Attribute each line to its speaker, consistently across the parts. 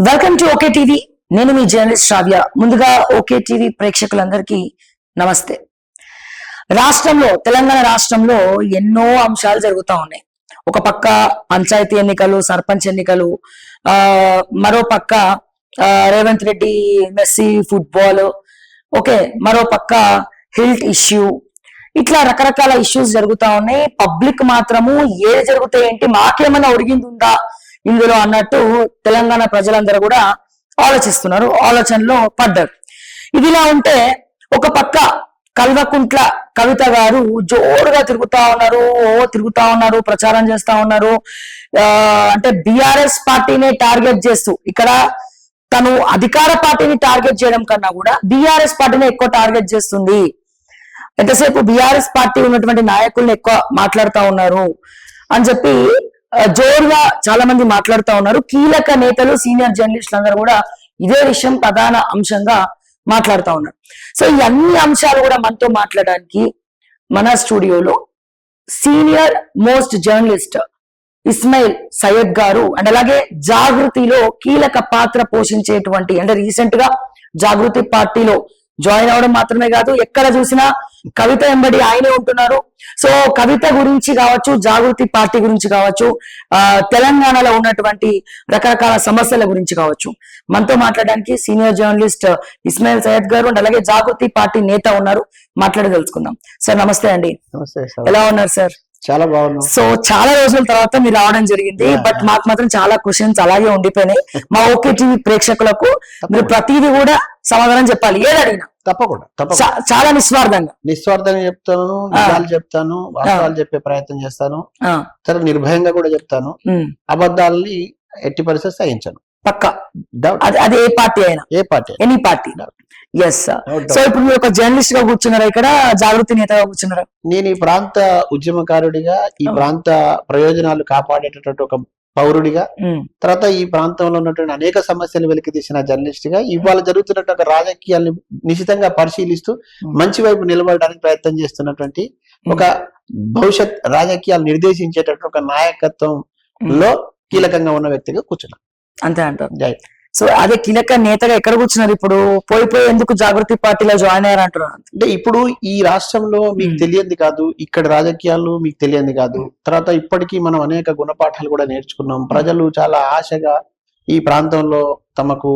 Speaker 1: Welcome to okay TV. నేను మీ journalist శ్రావ్య. ముందుగా okay TV ప్రేక్షకులందరికీ నమస్తే. తెలంగాణ రాష్ట్రంలో ఎన్నో అంశాలు జరుగుతూ ఉన్నాయి. ఒక పక్క పంచాయతీ ఎన్నికలు, సర్పంచ్ ఎన్నికలు, మరో పక్క Revanth Reddy Messi football, okay, మరో పక్క హెల్త్ ఇష్యూ, ఇట్లా రకరకాల ఇష్యూస్ జరుగుతా ఉన్నాయి. పబ్లిక్ మాత్రము ఏది జరుగుతాయి ఏంటి, మాకేమైనా ఒరిగింది ఉందా ఇందులో అన్నట్టు తెలంగాణ ప్రజలందరూ కూడా ఆలోచిస్తున్నారు, ఆలోచనలో పడ్డారు. ఇదిలా ఉంటే ఒక పక్క కల్వకుంట్ల కవిత గారు జోరుగా తిరుగుతా ఉన్నారు, ప్రచారం చేస్తా ఉన్నారు. అంటే బిఆర్ఎస్ పార్టీని టార్గెట్ చేస్తూ, ఇక్కడ తను అధికార పార్టీని టార్గెట్ చేయడం కన్నా కూడా బిఆర్ఎస్ పార్టీని ఎక్కువ టార్గెట్ చేస్తుంది. ఎంతసేపు బిఆర్ఎస్ పార్టీ ఉన్నటువంటి నాయకుల్ని ఎక్కువ మాట్లాడుతూ ఉన్నారు అని చెప్పి జోరుగా చాలా మంది మాట్లాడుతూ ఉన్నారు. కీలక నేతలు, సీనియర్ జర్నలిస్టులు అందరూ కూడా ఇదే విషయం ప్రధాన అంశంగా మాట్లాడుతూ ఉన్నారు. సో ఈ అన్ని అంశాలు కూడా మనతో మాట్లాడడానికి మన స్టూడియోలో senior most journalist Ismail Syed గారు అండ్ అలాగే జాగృతిలో కీలక పాత్ర పోషించేటువంటి, అంటే రీసెంట్ గా జాగృతి పార్టీలో జాయిన్ అవడం మాత్రమే కాదు, ఎక్కడ చూసినా కవిత వెంబడి ఆయనే ఉంటున్నారు. సో కవిత గురించి కావచ్చు, జాగృతి పార్టీ గురించి కావచ్చు, తెలంగాణలో ఉన్నటువంటి రకరకాల సమస్యల గురించి కావచ్చు, మనతో మాట్లాడడానికి సీనియర్ జర్నలిస్ట్ ఇస్మాయిల్ సయ్యద్ గారు అండ్ అలాగే జాగృతి పార్టీ నేత ఉన్నారు. మాట్లాడి తెలుసుకుందాం. సార్ నమస్తే అండి. ఎలా ఉన్నారు సార్?
Speaker 2: చాలా బాగున్నాం.
Speaker 1: సో చాలా రోజుల తర్వాత మీరు రావడం జరిగింది, బట్ మాకు మాత్రం చాలా క్వశ్చన్స్ అలాగే ఉండిపోయినాయి. మా ఓకే టీవీ ప్రేక్షకులకు మీరు ప్రతిదీ కూడా సమాధానం చెప్పాలి, ఏది అడిగినా
Speaker 2: తప్పకుండా
Speaker 1: చాలా నిస్వార్థంగా
Speaker 2: చెప్తాను, నిజాలు చెప్తాను, వాస్తవాలు చెప్పే ప్రయత్నం చేస్తాను, చాలా నిర్భయంగా కూడా చెప్తాను. అబద్ధాలని ఎట్టి పరిస్థితి సహించను.
Speaker 1: పక్కా. అది ఏ పార్టీ అయినా, ఎనీ పార్టీ. ఎస్. సో ఇప్పుడు మీరు ఒక జర్నలిస్ట్ గా కూర్చున్నారా, ఇక్కడ జాగృతి నేతగా కూర్చున్నారా?
Speaker 2: నేను ఈ ప్రాంత ఉద్యమకారుడిగా, ఈ ప్రాంత ప్రయోజనాలు కాపాడేటటువంటి ఒక పౌరుడిగా, తర్వాత ఈ ప్రాంతంలో ఉన్నటువంటి అనేక సమస్యలు వెలికి తీసిన జర్నలిస్ట్ గా, ఇవాళ జరుగుతున్నటువంటి రాజకీయాలను నిశితంగా పరిశీలిస్తూ మంచి వైపు నిలబడడానికి ప్రయత్నం చేస్తున్నటువంటి, ఒక భవిష్యత్ రాజకీయాలు నిర్దేశించేటటువంటి ఒక నాయకత్వంలో కీలకంగా ఉన్న వ్యక్తిగా కూర్చున్నాను.
Speaker 1: అంతే అంటారు. సో అదే కీలక నేతగా ఎక్కడ కూర్చున్నారు ఇప్పుడు? పోయి ఎందుకు జాగృతి పార్టీలో జాయిన్ అయ్యారు అంటున్నారు?
Speaker 2: అంటే ఇప్పుడు ఈ రాష్ట్రంలో మీకు తెలియంది కాదు, ఇక్కడ రాజకీయాలు మీకు తెలియంది కాదు. తర్వాత ఇప్పటికీ మనం అనేక గుణపాఠాలు కూడా నేర్చుకున్నాం. ప్రజలు చాలా ఆశగా ఈ ప్రాంతంలో తమకు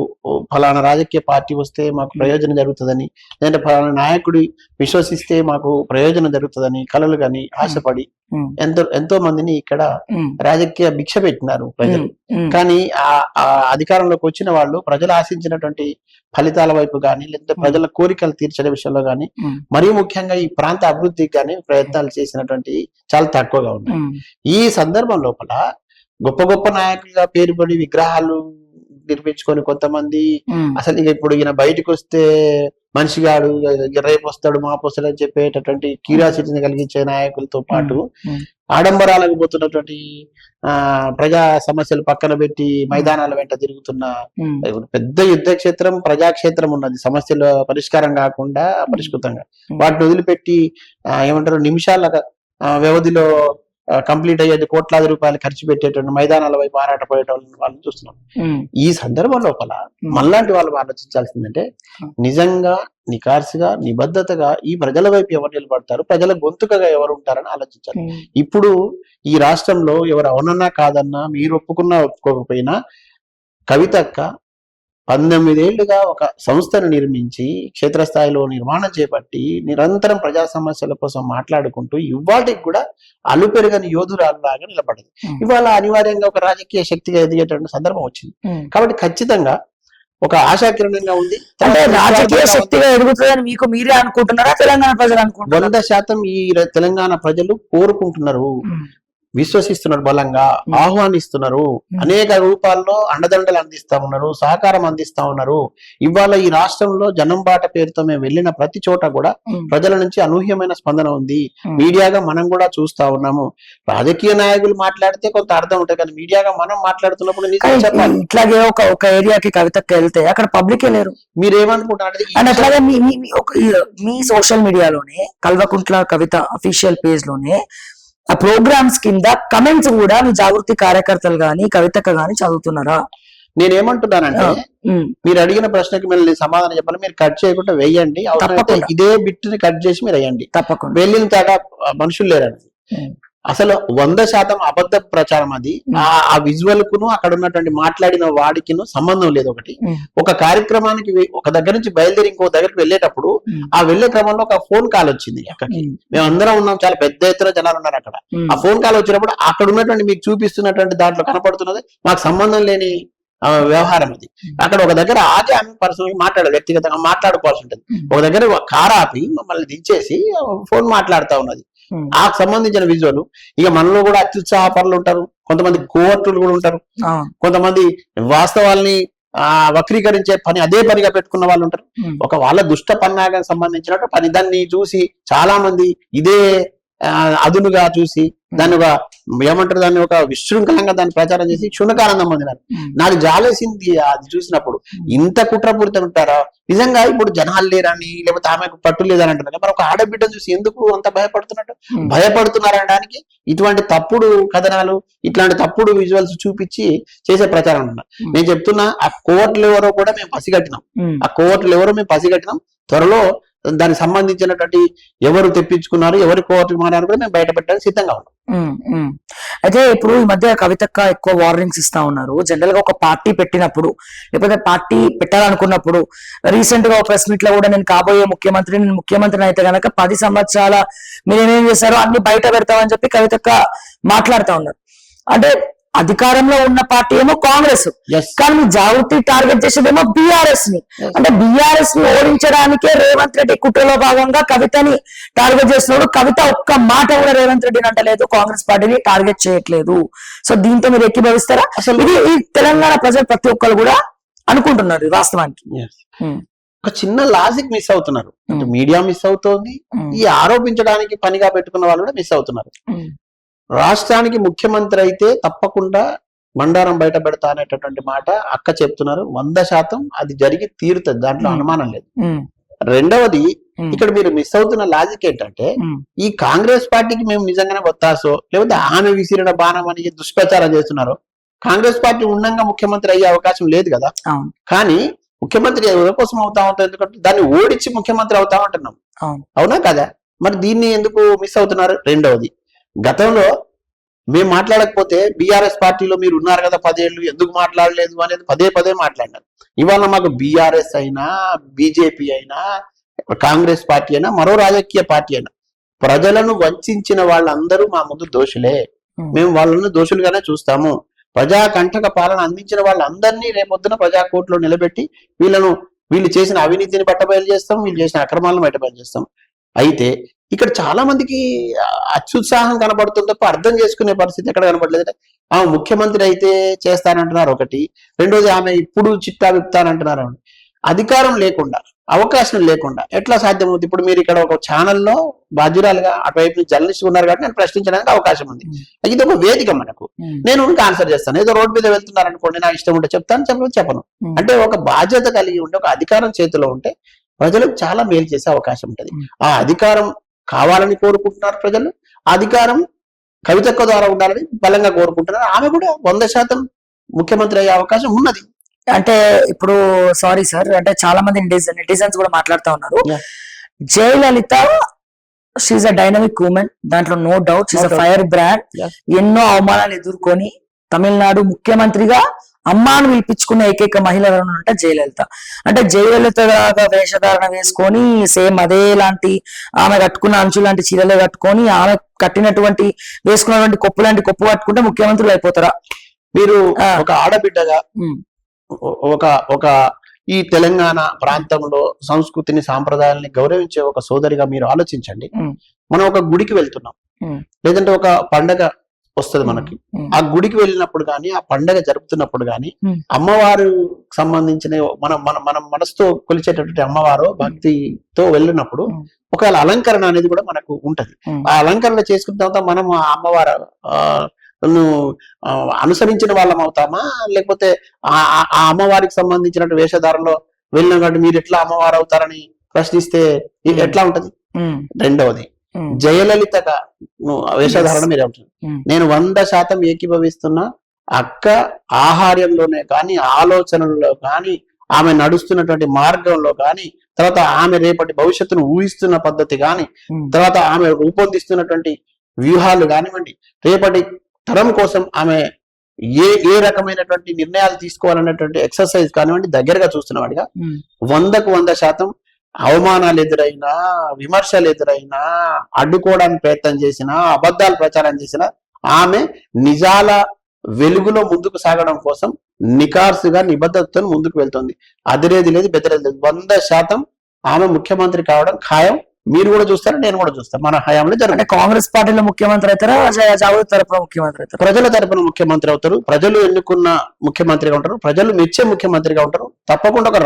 Speaker 2: ఫలానా రాజకీయ పార్టీ వస్తే మాకు ప్రయోజనం జరుగుతుందని, లేదంటే ఫలానా నాయకుడి విశ్వసిస్తే మాకు ప్రయోజనం జరుగుతుందని కలలు కానీ ఆశపడి ఎంతో మందిని ఇక్కడ రాజకీయ భిక్ష పెట్టినారు ప్రజలు. కానీ ఆ అధికారంలోకి వచ్చిన వాళ్ళు ప్రజలు ఆశించినటువంటి ఫలితాల వైపు కానీ, లేదంటే ప్రజల కోరికలు తీర్చే విషయంలో కానీ, మరీ ముఖ్యంగా ఈ ప్రాంత అభివృద్ధికి కానీ ప్రయత్నాలు చేసినటువంటి చాలా తక్కువగా ఉన్నాయి. ఈ సందర్భం లోపల గొప్ప గొప్ప నాయకులుగా పేరుపడి విగ్రహాలు నిర్మించుకొని కొంతమంది, అసలు ఇప్పుడు ఈయన బయటకు వస్తే మనిషిగాడు, రేపు వస్తాడు మాపు వస్తాడు అని చెప్పేటటువంటి క్యూరియాసిటీని కలిగించే నాయకులతో పాటు, ఆడంబరాలకు పోతున్నటువంటి ప్రజా సమస్యలు పక్కన పెట్టి మైదానాల వెంట తిరుగుతున్న పెద్ద యుద్ధ క్షేత్రం, ప్రజాక్షేత్రం ఉన్నది. సమస్యల పరిష్కారం కాకుండా అపరిష్కృతంగా వాటిని వదిలిపెట్టి ఏమంటారు, నిమిషాల వ్యవధిలో కంప్లీట్ అయ్యేది కోట్లాది రూపాయలు ఖర్చు పెట్టేటువంటి మైదానాల వైపు ఆరాటపోయేటోళ్ళని వాళ్ళని చూస్తున్నాం. ఈ సందర్భం లోపల మనలాంటి వాళ్ళు ఆలోచించాల్సిందంటే, నిజంగా నికార్సుగా నిబద్ధతగా ఈ ప్రజల వైపు ఎవరు నిలబడతారు, ప్రజల గొంతుకగా ఎవరు ఉంటారని ఆలోచించాలి. ఇప్పుడు ఈ రాష్ట్రంలో ఎవరు అవునన్నా కాదన్నా, మీరు ఒప్పుకున్నా ఒప్పుకోకపోయినా, కవితక్క 19 ఏళ్లుగా ఒక సంస్థను నిర్మించి క్షేత్రస్థాయిలో నిర్మాణం చేపట్టి నిరంతరం ప్రజా సమస్యల కోసం మాట్లాడుకుంటూ ఇవాటికి కూడా అలుపెరగని యోధురాలులాగా నిలబడదు. ఇవాళ అనివార్యంగా ఒక రాజకీయ శక్తిగా ఎదిగేటువంటి సందర్భం వచ్చింది. కాబట్టి ఖచ్చితంగా ఒక ఆశాకిరణంగా ఉంది.
Speaker 1: అంటే రాజకీయ శక్తిగా ఎదుగుతుందని మీకు మీరే అనుకుంటున్నారా, తెలంగాణ ప్రజలు అనుకుంటున్నారు?
Speaker 2: 100% ఈ తెలంగాణ ప్రజలు కోరుకుంటున్నారు, విశ్వసిస్తున్నారు, బలంగా ఆహ్వానిస్తున్నారు. అనేక రూపాల్లో అండదండలు అందిస్తా ఉన్నారు, సహకారం అందిస్తా ఉన్నారు. ఇవాళ ఈ రాష్ట్రంలో జనం బాట పేరుతో మేము వెళ్ళిన ప్రతి చోట కూడా ప్రజల నుంచి అనూహ్యమైన స్పందన ఉంది. మీడియాగా మనం కూడా చూస్తా ఉన్నాము. రాజకీయ నాయకులు మాట్లాడితే కొంత అర్థం ఉంటుంది, కానీ మీడియాగా మనం మాట్లాడుతున్నప్పుడు నిజం చెప్పాలి.
Speaker 1: ఇట్లాగే ఒక ఏరియాకి కవితకి వెళ్తే అక్కడ పబ్లిక్ లేరు,
Speaker 2: మీరేమనుకుంటారు?
Speaker 1: అట్లాగే మీ social మీడియాలోనే Kalvakuntla Kavitha official page లోనే ఆ ప్రోగ్రామ్స్ కింద కమెంట్స్ కూడా మీ జాగృతి కార్యకర్తలు గాని కవితక్క గాని చదువుతున్నారా?
Speaker 2: నేనేమంటున్నానంటే మీరు అడిగిన ప్రశ్నకి మీరు సమాధానం చెప్పాలి. మీరు కట్ చేయకుండా వేయండి, అవసరమైతే
Speaker 1: తప్పకుండా.
Speaker 2: ఇదే బిట్ ని కట్ చేసి మీరు వేయండి.
Speaker 1: తప్పకుండా.
Speaker 2: వెళ్ళిన తేడా మనుషులు లేరండి. అసలు 100% అబద్ధ ప్రచారం అది. ఆ విజువల్ కును అక్కడ ఉన్నటువంటి మాట్లాడిన వాడికిను సంబంధం లేదు. ఒక కార్యక్రమానికి ఒక దగ్గర నుంచి బయలుదేరి ఇంకో దగ్గరికి వెళ్ళేటప్పుడు ఆ వెళ్లే క్రమంలో ఒక ఫోన్ కాల్ వచ్చింది అక్కడికి. మేమందరం ఉన్నాం, చాలా పెద్ద ఎత్తున జనాలు ఉన్నారు అక్కడ. ఆ ఫోన్ కాల్ వచ్చినప్పుడు అక్కడ ఉన్నటువంటి మీకు చూపిస్తున్నటువంటి దాంట్లో కనపడుతున్నది మాకు సంబంధం లేని వ్యవహారం అది. అక్కడ ఒక దగ్గర ఆగి ఆమె పర్సనల్ మాట్లాడాలి, వ్యక్తిగతంగా మాట్లాడుకోవాల్సి ఉంటుంది. ఒక దగ్గర కార్ ఆపి మమ్మల్ని దించేసి ఫోన్ మాట్లాడుతా ఉన్నది. ఆ సంబంధించిన విజువల్. ఇక మనలో కూడా అత్యుత్సాహ పనులు ఉంటారు, కొంతమంది కోవర్టులు కూడా ఉంటారు, కొంతమంది వాస్తవాల్ని వక్రీకరించే పని అదే పనిగా పెట్టుకున్న వాళ్ళు ఉంటారు. ఒక వాళ్ళ దుష్ట పన్నాగానికి సంబంధించినట్టు పని దాన్ని చూసి చాలా మంది ఇదే అదునుగా చూసి దాన్ని ఒక ఏమంటారు, దాన్ని ఒక విశృంఖలంగా దాన్ని ప్రచారం చేసి క్షుణకానందం పొందినారు. నాకు జాలేసింది అది చూసినప్పుడు. ఇంత కుట్రపూరితం ఉంటారా నిజంగా? ఇప్పుడు జనాలు లేరని లేకపోతే ఆమెకు పట్టు లేదని అంటున్నారు, మరి ఒక ఆడబిడ్డను చూసి ఎందుకు అంత భయపడుతున్నారనడానికి ఇటువంటి తప్పుడు కథనాలు, ఇట్లాంటి తప్పుడు విజువల్స్ చూపించి చేసే ప్రచారం ఉన్నారు. నేను చెప్తున్నా, ఆ కోర్టులు ఎవరో కూడా మేము పసిగట్టినాం. త్వరలో దానికి సంబంధించినటువంటి ఎవరు తెప్పించుకున్నారు, ఎవరి కోర్టుకు మారారు కూడా మేము బయటపెట్టడానికి సిద్ధంగా ఉన్నాం.
Speaker 1: అయితే ఇప్పుడు ఈ మధ్య కవితక్క ఎక్కువ వార్నింగ్స్ ఇస్తా ఉన్నారు. జనరల్ గా ఒక పార్టీ పెట్టినప్పుడు లేకపోతే పార్టీ పెట్టాలనుకున్నప్పుడు, రీసెంట్ గా ఒక ప్రెస్ మీట్ లో కూడా నేను కాబోయే ముఖ్యమంత్రిని అయితే గనక 10 సంవత్సరాల మీరు ఏమేం చేశారో అన్ని బయట పెడతామని చెప్పి కవితక్క మాట్లాడుతా ఉన్నారు. అంటే అధికారంలో ఉన్న పార్టీ ఏమో కాంగ్రెస్, కానీ జాగృతి టార్గెట్ చేసేదేమో బీఆర్ఎస్ ని. అంటే బీఆర్ఎస్ ని ఓడించడానికే రేవంత్ రెడ్డి కుట్రలో భాగంగా కవితని టార్గెట్ చేస్తున్నాడు. కవిత ఒక్క మాట కూడా రేవంత్ రెడ్డిని అంటలేదు, కాంగ్రెస్ పార్టీని టార్గెట్ చేయట్లేదు. సో దీంతో మీరు ఏకీభవిస్తారా? అసలు ఇది ఈ తెలంగాణ ప్రజలు ప్రతి ఒక్కరు కూడా అనుకుంటున్నారు వాస్తవానికి.
Speaker 2: ఒక చిన్న లాజిక్ మిస్ అవుతున్నారు. అంటే మీడియా మిస్ అవుతోంది, ఈ ఆరోపించడానికి పనిగా పెట్టుకున్న వాళ్ళు కూడా మిస్ అవుతున్నారు. రాష్ట్రానికి ముఖ్యమంత్రి అయితే తప్పకుండా బండారం బయట పెడతా అనేటటువంటి మాట అక్క చెప్తున్నారు. 100% అది జరిగి తీరుతుంది, దాంట్లో అనుమానం లేదు. రెండవది, ఇక్కడ మీరు మిస్ అవుతున్న లాజిక్ ఏంటంటే, ఈ కాంగ్రెస్ పార్టీకి మేము నిజంగానే వత్తాసో లేకపోతే ఆమె విసిరిన బాణం అని దుష్ప్రచారం చేస్తున్నారు. కాంగ్రెస్ పార్టీ ఉండంగా ముఖ్యమంత్రి అయ్యే అవకాశం లేదు కదా. కానీ ముఖ్యమంత్రి ఎవరి కోసం అవుతా ఉంటాం, ఎందుకంటే దాన్ని ఓడించి ముఖ్యమంత్రి అవుతా ఉంటున్నాం. అవునా కదా? మరి దీన్ని ఎందుకు మిస్ అవుతున్నారు? రెండవది, గతంలో మేము మాట్లాడకపోతే బీఆర్ఎస్ పార్టీలో మీరు ఉన్నారు కదా 10 ఏళ్ళు, ఎందుకు మాట్లాడలేదు అనేది పదే మాట్లాడినారు. ఇవాళ మాకు బీఆర్ఎస్ అయినా, బీజేపీ అయినా, కాంగ్రెస్ పార్టీ అయినా, మరో రాజకీయ పార్టీ అయినా, ప్రజలను వంచిన వాళ్ళందరూ మా ముందు దోషులే. మేము వాళ్ళను దోషులుగానే చూస్తాము. ప్రజా కంటక పాలన అందించిన వాళ్ళందరినీ రేపొద్దున ప్రజా కోర్టులో నిలబెట్టి వీళ్ళు చేసిన అవినీతిని బట్టబయలు చేస్తాం, వీళ్ళు చేసిన అక్రమాలను బయటబయలు చేస్తాం. అయితే ఇక్కడ చాలా మందికి అత్యుత్సాహం కనబడుతుంది తప్ప అర్థం చేసుకునే పరిస్థితి ఎక్కడ కనబడలేదు. ఆమె ముఖ్యమంత్రి అయితే చేస్తానంటున్నారు ఒకటి, రెండోది ఆమె ఇప్పుడు చిట్టా విప్తానంటున్నారు. అధికారం లేకుండా, అవకాశం లేకుండా ఎట్లా సాధ్యమవుతుంది? ఇప్పుడు మీరు ఇక్కడ ఒక ఛానల్లో బాధ్యురాలుగా అటువైపు జర్నలిస్ట్ ఉన్నారు కాబట్టి నేను ప్రశ్నించడానికి అవకాశం ఉంది. ఇది ఒక వేదిక మనకు. నేను ఆన్సర్ చేస్తాను. ఏదో రోడ్డు మీద వెళ్తున్నారు అనుకోండి, నా ఇష్టం ఉంటే చెప్తాను, చెప్పను. అంటే ఒక బాధ్యత కలిగి ఉంటే, ఒక అధికారం చేతిలో ఉంటే ప్రజలకు చాలా మేలు చేసే అవకాశం ఉంటుంది. ఆ అధికారం కావాలని కోరుకుంటున్నారు ప్రజలు. అధికారం కవితక్క ద్వారా ఉండాలని బలంగా కోరుకుంటున్నారు. ఆమె కూడా 100% ముఖ్యమంత్రి అయ్యే అవకాశం ఉన్నది.
Speaker 1: అంటే ఇప్పుడు సారీ సార్, అంటే చాలా మంది నెటిజన్స్ కూడా మాట్లాడుతూ ఉన్నారు. Jayalalitha she a dynamic women, దాంట్లో no doubt. She a fire brand. ఎన్నో అవమానాలు ఎదుర్కొని తమిళనాడు ముఖ్యమంత్రిగా అమ్మాను పిలిపించుకున్న ఏకైక మహిళ ఎవరంటే జయలలిత. అంటే జయలలిత వేషధారణ వేసుకొని సేమ్ అదే లాంటి ఆమె కట్టుకున్న అంచు లాంటి చీరలే కట్టుకొని ఆమె కట్టినటువంటి వేసుకున్నటువంటి కొప్పు లాంటి కొప్పు కట్టుకుంటే ముఖ్యమంత్రులు అయిపోతారా?
Speaker 2: మీరు ఒక ఆడబిడ్డగా ఒక ఈ తెలంగాణ ప్రాంతంలో సంస్కృతిని, సాంప్రదాయాల్ని గౌరవించే ఒక సోదరిగా మీరు ఆలోచించండి. మనం ఒక గుడికి వెళ్తున్నాం, లేదంటే ఒక పండగ వస్తుంది మనకి. ఆ గుడికి వెళ్ళినప్పుడు కానీ, ఆ పండగ జరుపుతున్నప్పుడు కానీ, అమ్మవారు సంబంధించిన మనం మనసుతో కొలిచేటటువంటి అమ్మవారు భక్తితో వెళ్ళినప్పుడు ఒకవేళ అలంకరణ అనేది కూడా మనకు ఉంటది. ఆ అలంకరణ చేసుకున్న తర్వాత మనం ఆ అమ్మవారు అనుసరించిన వాళ్ళం అవుతామా, లేకపోతే ఆ అమ్మవారికి సంబంధించిన వేషధారంలో వెళ్ళిన కాబట్టి మీరు ఎట్లా అమ్మవారు అవుతారని ప్రశ్నిస్తే ఎట్లా ఉంటది? రెండవది, జయలలితగా వేషధారణ మీరు అవుతుంది. నేను 100% ఏకీభవిస్తున్నా. అక్క ఆహార్యంలోనే కానీ, ఆలోచనల్లో కానీ, ఆమె నడుస్తున్నటువంటి మార్గంలో కానీ, తర్వాత ఆమె రేపటి భవిష్యత్తును ఊహిస్తున్న పద్ధతి కానీ, తర్వాత ఆమె రూపొందిస్తున్నటువంటి వ్యూహాలు కానివ్వండి, రేపటి తరం కోసం ఆమె ఏ రకమైనటువంటి నిర్ణయాలు తీసుకోవాలనేటువంటి ఎక్సర్సైజ్ కానివ్వండి దగ్గరగా చూస్తున్నవాడిగా 100% అవమానాలు ఎదురైనా, విమర్శలు ఎదురైనా, అడ్డుకోవడానికి ప్రయత్నం చేసినా, అబద్ధాలు ప్రచారం చేసినా ఆమె నిజాల వెలుగులో ముందుకు సాగడం కోసం నికార్సుగా నిబద్ధతతో ముందుకు వెళ్తుంది. అదిరేది లేదు, బెదిరేది లేదు. 100% ఆమె ముఖ్యమంత్రి కావడం ఖాయం. మీరు కూడా చూస్తారు, నేను కూడా చూస్తాను. మన హయాంలో
Speaker 1: అంటే కాంగ్రెస్ పార్టీలో ముఖ్యమంత్రి అవుతారా, జావేద్ తరపున ముఖ్యమంత్రి అవుతారు?
Speaker 2: ప్రజల తరపున ముఖ్యమంత్రి అవుతారు. ప్రజలు ఎన్నుకున్న ముఖ్యమంత్రిగా ఉంటారు. ప్రజలు మెచ్చే ముఖ్యమంత్రిగా ఉంటారు. తప్పకుండా ఒక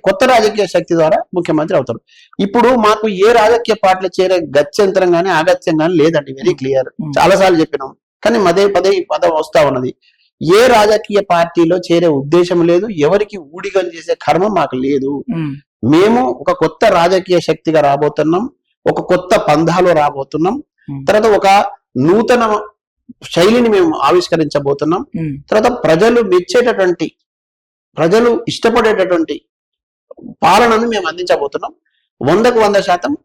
Speaker 2: కొత్త రాజకీయ శక్తి ద్వారా ముఖ్యమంత్రి అవుతారు. ఇప్పుడు మాకు ఏ రాజకీయ పార్టీలు చేరే గత్యంతరం గానీ ఆగత్యం గానీ లేదండి. Very clear. చాలా సార్లు చెప్పినాం. కానీ పదే వస్తా ఉన్నది. ఏ రాజకీయ పార్టీలో చేరే ఉద్దేశం లేదు. ఎవరికి ఊడిగం చేసే కర్మ మాకు లేదు. మేము ఒక కొత్త రాజకీయ శక్తిగా రాబోతున్నాం. ఒక కొత్త పంధాలో రాబోతున్నాం. తర్వాత ఒక నూతన శైలిని మేము ఆవిష్కరించబోతున్నాం. తర్వాత ప్రజలు మెచ్చేటటువంటి, ప్రజలు ఇష్టపడేటటువంటి పాలనను మేము అందించబోతున్నాం. 100%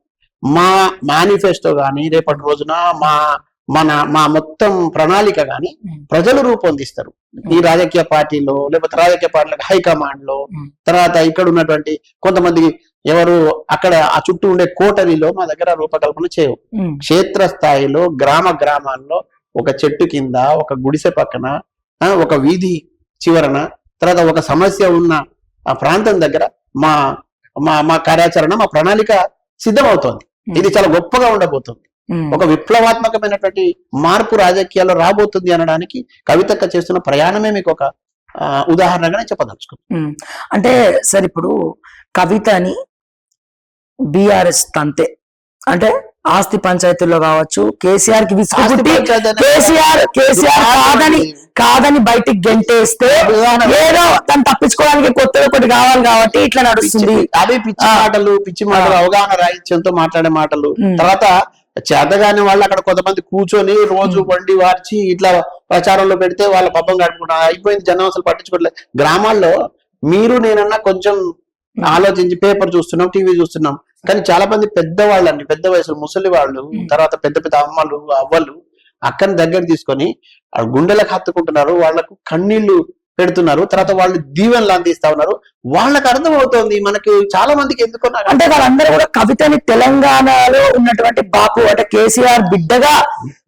Speaker 2: మా మేనిఫెస్టో గాని, రేపటి రోజున మా మొత్తం ప్రణాళిక గాని ప్రజలు రూపొందిస్తారు. ఈ రాజకీయ పార్టీలో, లేకపోతే రాజకీయ పార్టీలకు హైకమాండ్ లో, తర్వాత ఇక్కడ ఉన్నటువంటి కొంతమంది ఎవరు అక్కడ ఆ చుట్టూ ఉండే కోటరీలో మా దగ్గర రూపకల్పన చేయవు. క్షేత్ర స్థాయిలో, గ్రామాల్లో, ఒక చెట్టు కింద, ఒక గుడిసె పక్కన, ఒక వీధి చివరన, తర్వాత ఒక సమస్య ఉన్న ఆ ప్రాంతం దగ్గర మా మా కార్యాచరణ, మా ప్రణాళిక సిద్ధమవుతోంది. ఇది చాలా గొప్పగా ఉండబోతుంది. ఒక విప్లవాత్మకమైనటువంటి మార్పు రాజకీయాల్లో రాబోతుంది అనడానికి కవితక్క చేస్తున్న ప్రయాణమే మీకు ఒక ఉదాహరణగానే చెప్పదలుచుకున్నాను.
Speaker 1: అంటే సార్, ఇప్పుడు కవితని బీఆర్ఎస్ తంతే అంటే ఆస్తి పంచాయతీల్లో కావచ్చు, కేసీఆర్ కి కాదని బయటికి గెంటేస్తే ఏదో తను తప్పించుకోవడానికి కొత్తగా ఒకటి కావాలి కాబట్టి ఇట్లా నడుస్తుంది.
Speaker 2: అవి పిచ్చి మాటలు, అవగాహన రాహిత్యంతో మాట్లాడే మాటలు. తర్వాత చేతగాని వాళ్ళు అక్కడ కొంతమంది కూర్చొని రోజు వండి వార్చి ఇట్లా ప్రచారంలో పెడితే వాళ్ళ పబ్బం గడుపుకుంటారు. అయిపోయింది, జనం అసలు పట్టించుకోవట్లేదు. గ్రామాల్లో మీరు నేనన్నా కొంచెం ఆలోచించి పేపర్ చూస్తున్నాం, టీవీ చూస్తున్నాం. కానీ చాలా మంది పెద్దవాళ్ళండి, పెద్ద వయసు ముసలి వాళ్ళు, తర్వాత పెద్ద అమ్మలు, అవ్వలు అక్కని దగ్గర తీసుకొని గుండెలకు హత్తుకుంటున్నారు. వాళ్లకు కన్నీళ్లు పెడుతున్నారు. తర్వాత వాళ్ళు దీవెనలు అందిస్తా ఉన్నారు. వాళ్ళకి అర్థమవుతోంది మనకి చాలా మందికి ఎందుకు
Speaker 1: అంటే వాళ్ళందరూ కూడా కవితని తెలంగాణలో ఉన్నటువంటి బాపు అంటే కేసీఆర్ బిడ్డగా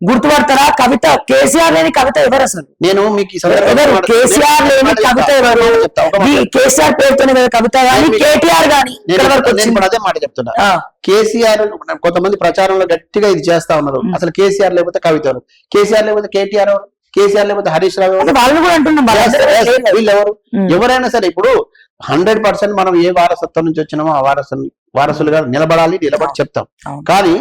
Speaker 1: గుర్తుపడతారా? కవిత కేసీఆర్ లేని కవిత ఎవరు అసలు?
Speaker 2: నేను మీకు
Speaker 1: కేసీఆర్ లేని కవిత ఎవరు? కేసీఆర్ పేరుతోనే కదా కవిత గానీ, కేటీఆర్ గానీ.
Speaker 2: అదే మాట చెప్తున్నా. కేసీఆర్ కొంతమంది ప్రచారంలో గట్టిగా ఇది చేస్తా ఉన్నారు. అసలు కేసీఆర్ లేకపోతే కవిత ఎవరు? కేసీఆర్ లేకపోతే కేటీఆర్ ఎవరు? కేసీఆర్ లేకపోతే హరీష్ రావు
Speaker 1: వాళ్ళు కూడా అంటున్నాం.
Speaker 2: వీళ్ళెవరు? ఎవరైనా సరే ఇప్పుడు 100% మనం ఏ వారసత్వం నుంచి వచ్చినామో ఆ వారసులుగా నిలబడి చెప్తాం. కానీ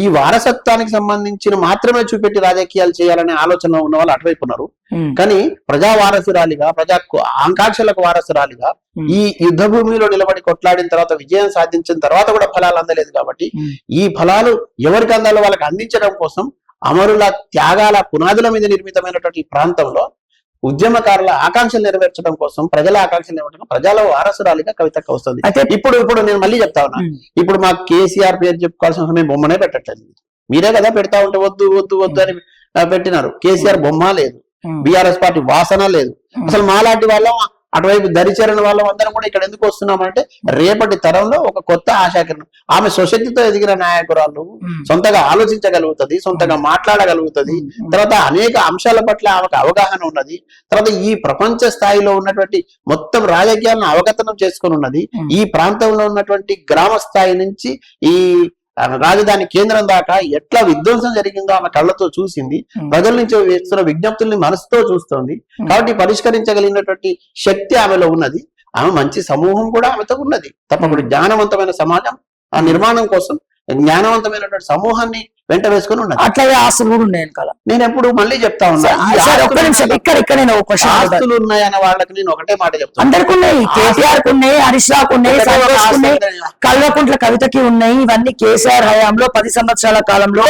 Speaker 2: ఈ వారసత్వానికి సంబంధించిన మాత్రమే చూపెట్టి రాజకీయాలు చేయాలనే ఆలోచన ఉన్న వాళ్ళు అటువైపు ఉన్నారు. కానీ ప్రజా వారసురాలిగా, ప్రజా ఆకాంక్షలకు వారసురాలిగా ఈ యుద్ధ భూమిలో నిలబడి కొట్లాడిన తర్వాత, విజయం సాధించిన తర్వాత కూడా ఫలాలు అందలేదు. కాబట్టి ఈ ఫలాలు ఎవరికి అందాలో వాళ్ళకి అందించడం కోసం అమరుల త్యాగాల పునాదుల మీద నిర్మితమైనటువంటి ప్రాంతంలో ఉద్యమకారుల ఆకాంక్షలు నెరవేర్చడం కోసం, ప్రజల ఆకాంక్షలు నెరవేర్చడం, ప్రజల వారసురాలిగా కవితక్క వస్తుంది. ఇప్పుడు నేను మళ్ళీ చెప్తా ఉన్నా. ఇప్పుడు మాకు కేసీఆర్ పేరు చెప్పుకోవాల్సిన మేము బొమ్మనే పెట్టట్లేదు. మీరే కదా పెడతా ఉంటే వద్దు అని పెట్టినారు. కేసీఆర్ బొమ్మ లేదు, బీఆర్ఎస్ పార్టీ వాసన లేదు. అసలు మాలాంటి వాళ్ళం, అటువైపు దరిచేరని వాళ్ళం అందరం కూడా ఇక్కడ ఎందుకు వస్తున్నామంటే రేపటి తరంలో ఒక కొత్త ఆశాకిరణం. ఆమె స్వశక్తితో ఎదిగిన నాయకురాలు, సొంతగా ఆలోచించగలుగుతుంది, సొంతంగా మాట్లాడగలుగుతుంది. తర్వాత అనేక అంశాల పట్ల ఆమెకు అవగాహన ఉన్నది. తర్వాత ఈ ప్రపంచ స్థాయిలో ఉన్నటువంటి మొత్తం రాజకీయాలను అవగతనం చేసుకుని ఉన్నది. ఈ ప్రాంతంలో ఉన్నటువంటి గ్రామ స్థాయి నుంచి ఈ రాజధాని కేంద్రం దాకా ఎట్లా విధ్వంసం జరిగిందో ఆమె కళ్ళతో చూసింది. ప్రజల నుంచి వేస్తున్న విజ్ఞప్తుల్ని మనసుతో చూస్తోంది. కాబట్టి పరిష్కరించగలిగినటువంటి శక్తి ఆమెలో ఉన్నది. ఆమె మంచి సమూహం కూడా ఆమెతో ఉన్నది. తప్పకుండా జ్ఞానవంతమైన సమాజం ఆ నిర్మాణం కోసం జ్ఞానవంతమైనటువంటి సమూహాన్ని వెంట వేసుకొని ఉన్నది.
Speaker 1: అట్లాగే ఆస్తులు కూడా ఉన్నాయి వెనకాల.
Speaker 2: నేను ఎప్పుడు మళ్ళీ చెప్తా ఉన్నా, ఈ
Speaker 1: సార్ ఒక్క నిమిషం, ఇక్కడ నేను ఒక క్వశ్చన్,
Speaker 2: ఆస్తులు ఉన్నాయన్న వాళ్ళకి నేను ఒకటే మాట చెప్తాను.
Speaker 1: అందరికి ఉన్నాయి, కేటీఆర్ కు ఉన్నాయి, హరీష్ రావుకు ఉన్నాయి, సంతోష్ కు ఉన్నాయి, కల్వకుంట్ల కవితకి ఉన్నాయి. ఇవన్నీ కేసీఆర్ హయాంలో 10 సంవత్సరాల కాలంలో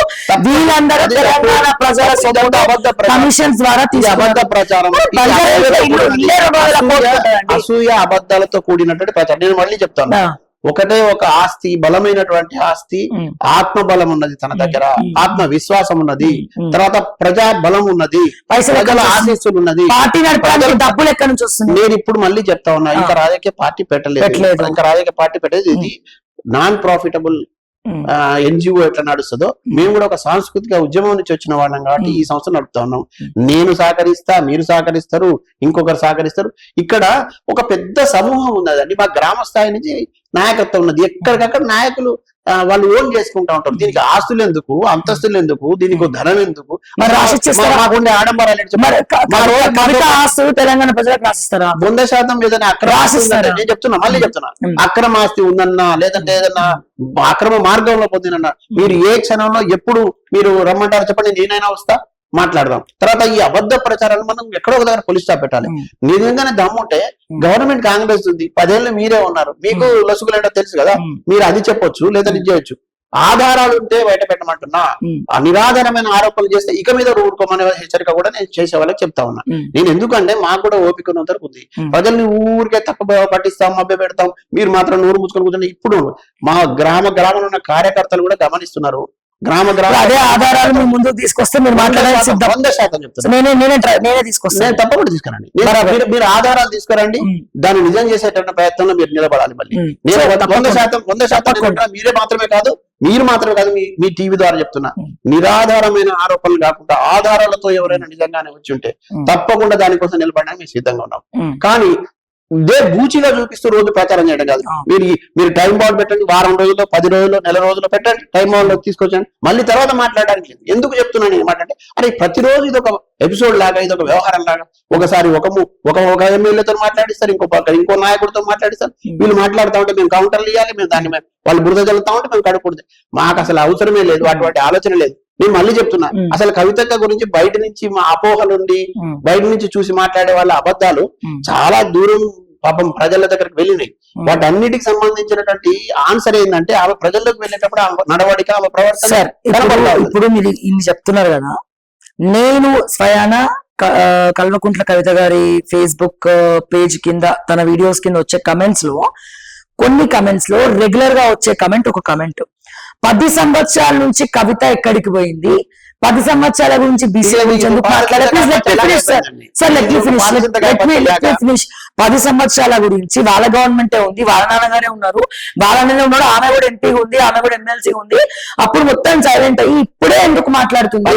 Speaker 1: వీళ్ళందరూ తెలంగాణ ప్రజల కమిషన్స్ ద్వారా
Speaker 2: అబద్ధ ప్రచారం, అసూయ అబద్ధాలతో కూడినటువంటి ప్రచారం. నేను మళ్ళీ చెప్తాను, ఒకటే ఒక ఆస్తి, బలమైనటువంటి ఆస్తి, ఆత్మ బలం ఉన్నది తన దగ్గర, ఆత్మ విశ్వాసం ఉన్నది, తర్వాత ప్రజా బలం ఉన్నది, ప్రజల ఆశీస్సులు ఉన్నది.
Speaker 1: పార్టీ నడపడానికి డబ్బులు ఎక్కడి నుంచి వస్తుంది?
Speaker 2: నేను ఇప్పుడు మళ్ళీ చెప్తా ఉన్నా, ఇంకా రాజకీయ పార్టీ పెట్టలేదు, ఇంకా రాజకీయ పార్టీ పెట్టలేదు. ఇది నాన్ ప్రాఫిటబుల్ ఎన్జిఓ ఎట్లా నడుస్తుందో, మేము కూడా ఒక సాంస్కృతిక ఉద్యమం నుంచి వచ్చిన వాళ్ళం కాబట్టి ఈ సంస్థ నడుపుతా ఉన్నాం. నేను సహకరిస్తా, మీరు సహకరిస్తారు, ఇంకొకరు సహకరిస్తారు. ఇక్కడ ఒక పెద్ద సమూహం ఉన్నదండి, మా గ్రామ స్థాయి నుంచి నాయకత్వం ఉన్నది. ఎక్కడికక్కడ నాయకులు వాళ్ళు ఓన్ చేసుకుంటా ఉంటారు. దీనికి ఆస్తులు ఎందుకు, అంతస్తులు ఎందుకు, దీనికి ధనం ఎందుకు, మాకుండే ఆడంబరాలు
Speaker 1: తెలంగాణ ప్రజలకు రాసిస్తారా?
Speaker 2: 100% ఏదైనా అక్రమ, నేను చెప్తున్నా, మళ్ళీ చెప్తున్నా, అక్రమ ఆస్తి ఉందన్నా, లేదంటే ఏదన్నా అక్రమ మార్గంలో పొందినన్నా, మీరు ఏ క్షణంలో ఎప్పుడు మీరు రమ్మంటారు చెప్పండి, నేనైనా వస్తా, మాట్లాడదాం. తర్వాత ఈ అబద్ధ ప్రచారాలు మనం ఎక్కడో ఒక దగ్గర పోలీస్ స్టాప్ పెట్టాలి. నిజంగానే దమ్ముంటే గవర్నమెంట్ కాంగ్రెస్ ఉంది, 10 ఏళ్ళు మీరే ఉన్నారు, మీకు లొసుగులేంటో తెలుసు కదా, మీరు అది చెప్పొచ్చు, లేదా ఇది చేయొచ్చు. ఆధారాలు ఉంటే బయట పెట్టమంటున్నా. నిరాధారమైన ఆరోపణలు చేస్తే ఇక మీద ఊరుకోమనే హెచ్చరిక కూడా నేను చేసే వాళ్ళకి చెప్తా ఉన్నా. నేను ఎందుకంటే మాకు కూడా ఓపిక ఉన్నంత ఉంది. ప్రజల్ని ఊరికే తక్కువ పట్టిస్తాం, మభ్య పెడతాం, మీరు మాత్రం నోరు ముచ్చుకొని కూర్చొని. ఇప్పుడు మా గ్రామంలో ఉన్న కార్యకర్తలు కూడా గమనిస్తున్నారు.
Speaker 1: అదే ఆధారాలు మీ ముందుకు తీసుకొస్తే మీరు మాట్లాడాల్సి
Speaker 2: 100% చెప్తాను.
Speaker 1: నేనే తీసుకొస్తాను.
Speaker 2: నేను తప్పకుండా తీసుకురండి, మీరు ఆధారాలు తీసుకురండి, దాన్ని నిజం చేసేటువంటి ప్రయత్నంలో మీరు నిలబడాలి. మళ్ళీ నేను 100% మీరే మాత్రమే కాదు, మీ టీవీ ద్వారా చెప్తున్నా, నిరాధారమైన ఆరోపణలు కాకుండా ఆధారాలతో ఎవరైనా నిజంగానే వచ్చి ఉంటే తప్పకుండా దానికోసం నిలబడడానికి మేము సిద్ధంగా ఉన్నాం. కానీ ఇదే బూచిగా చూపిస్తూ రోజు ప్రచారం చేయడం కాదు. మీరు టైం బౌండ్ పెట్టండి, వారం రోజుల్లో, 10 రోజుల్లో, నెల రోజుల్లో పెట్టండి, టైం బౌండ్ లో తీసుకొచ్చండి, మళ్ళీ తర్వాత మాట్లాడడానికి. ఎందుకు చెప్తున్నాను ఏమంటే, అంటే ప్రతిరోజు ఇది ఒక ఎపిసోడ్ లాగా, ఇది ఒక వ్యవహారం లాగా. ఒకసారి ఒక ఎమ్మెల్యేతో మాట్లాడిస్తారు, ఇంకో నాయకుడితో మాట్లాడిస్తారు. వీళ్ళు మాట్లాడుతూ ఉంటే మేము కౌంటర్లు ఇవ్వాలి, మేము దాన్ని వాళ్ళు బురద చల్లుతా ఉంటే మేము కడుపుతుంది. మాకు అసలు అవసరమే లేదు, అటువంటి ఆలోచన లేదు. నేను మళ్ళీ చెప్తున్నా, అసలు కవితక్క గురించి బయట నుంచి మా అపోహలుండి, బయట నుంచి చూసి మాట్లాడే వాళ్ళ అబద్ధాలు చాలా దూరం పాపం ప్రజల దగ్గరికి వెళ్ళినాయి. వాటన్నిటికి సంబంధించినటువంటి ఆన్సర్ ఏంటంటే, ఆమె ప్రజల్లోకి వెళ్ళేటప్పుడు ఆమె నడవడిక, ఆమె ప్రవర్తన.
Speaker 1: ఇప్పుడు మీరు ఇన్ని చెప్తున్నారు కదా, నేను స్వయాన కల్వకుంట్ల కవిత గారి ఫేస్బుక్ పేజ్ కింద, తన వీడియోస్ కింద వచ్చే కమెంట్స్ లో, కొన్ని కమెంట్స్ లో రెగ్యులర్ గా వచ్చే కమెంట్, ఒక కమెంట్, 10 సంవత్సరాల నుంచి కవిత ఎక్కడికి పోయింది, 10 సంవత్సరాల గురించి బీసీల గురించి ఎందుకు మాట్లాడారు? 10 సంవత్సరాల గురించి వాళ్ళ గవర్నమెంటే ఉంది, వాళ్ళ నాన్నగారే ఉన్నారు, వాళ్ళనే ఉన్నాడు, ఆమె కూడా ఎంపీ ఉంది, ఆమె కూడా ఎమ్మెల్సీ ఉంది. అప్పుడు మొత్తం సైలెంట్ అయ్యి ఇప్పుడే ఎందుకు మాట్లాడుతుంది?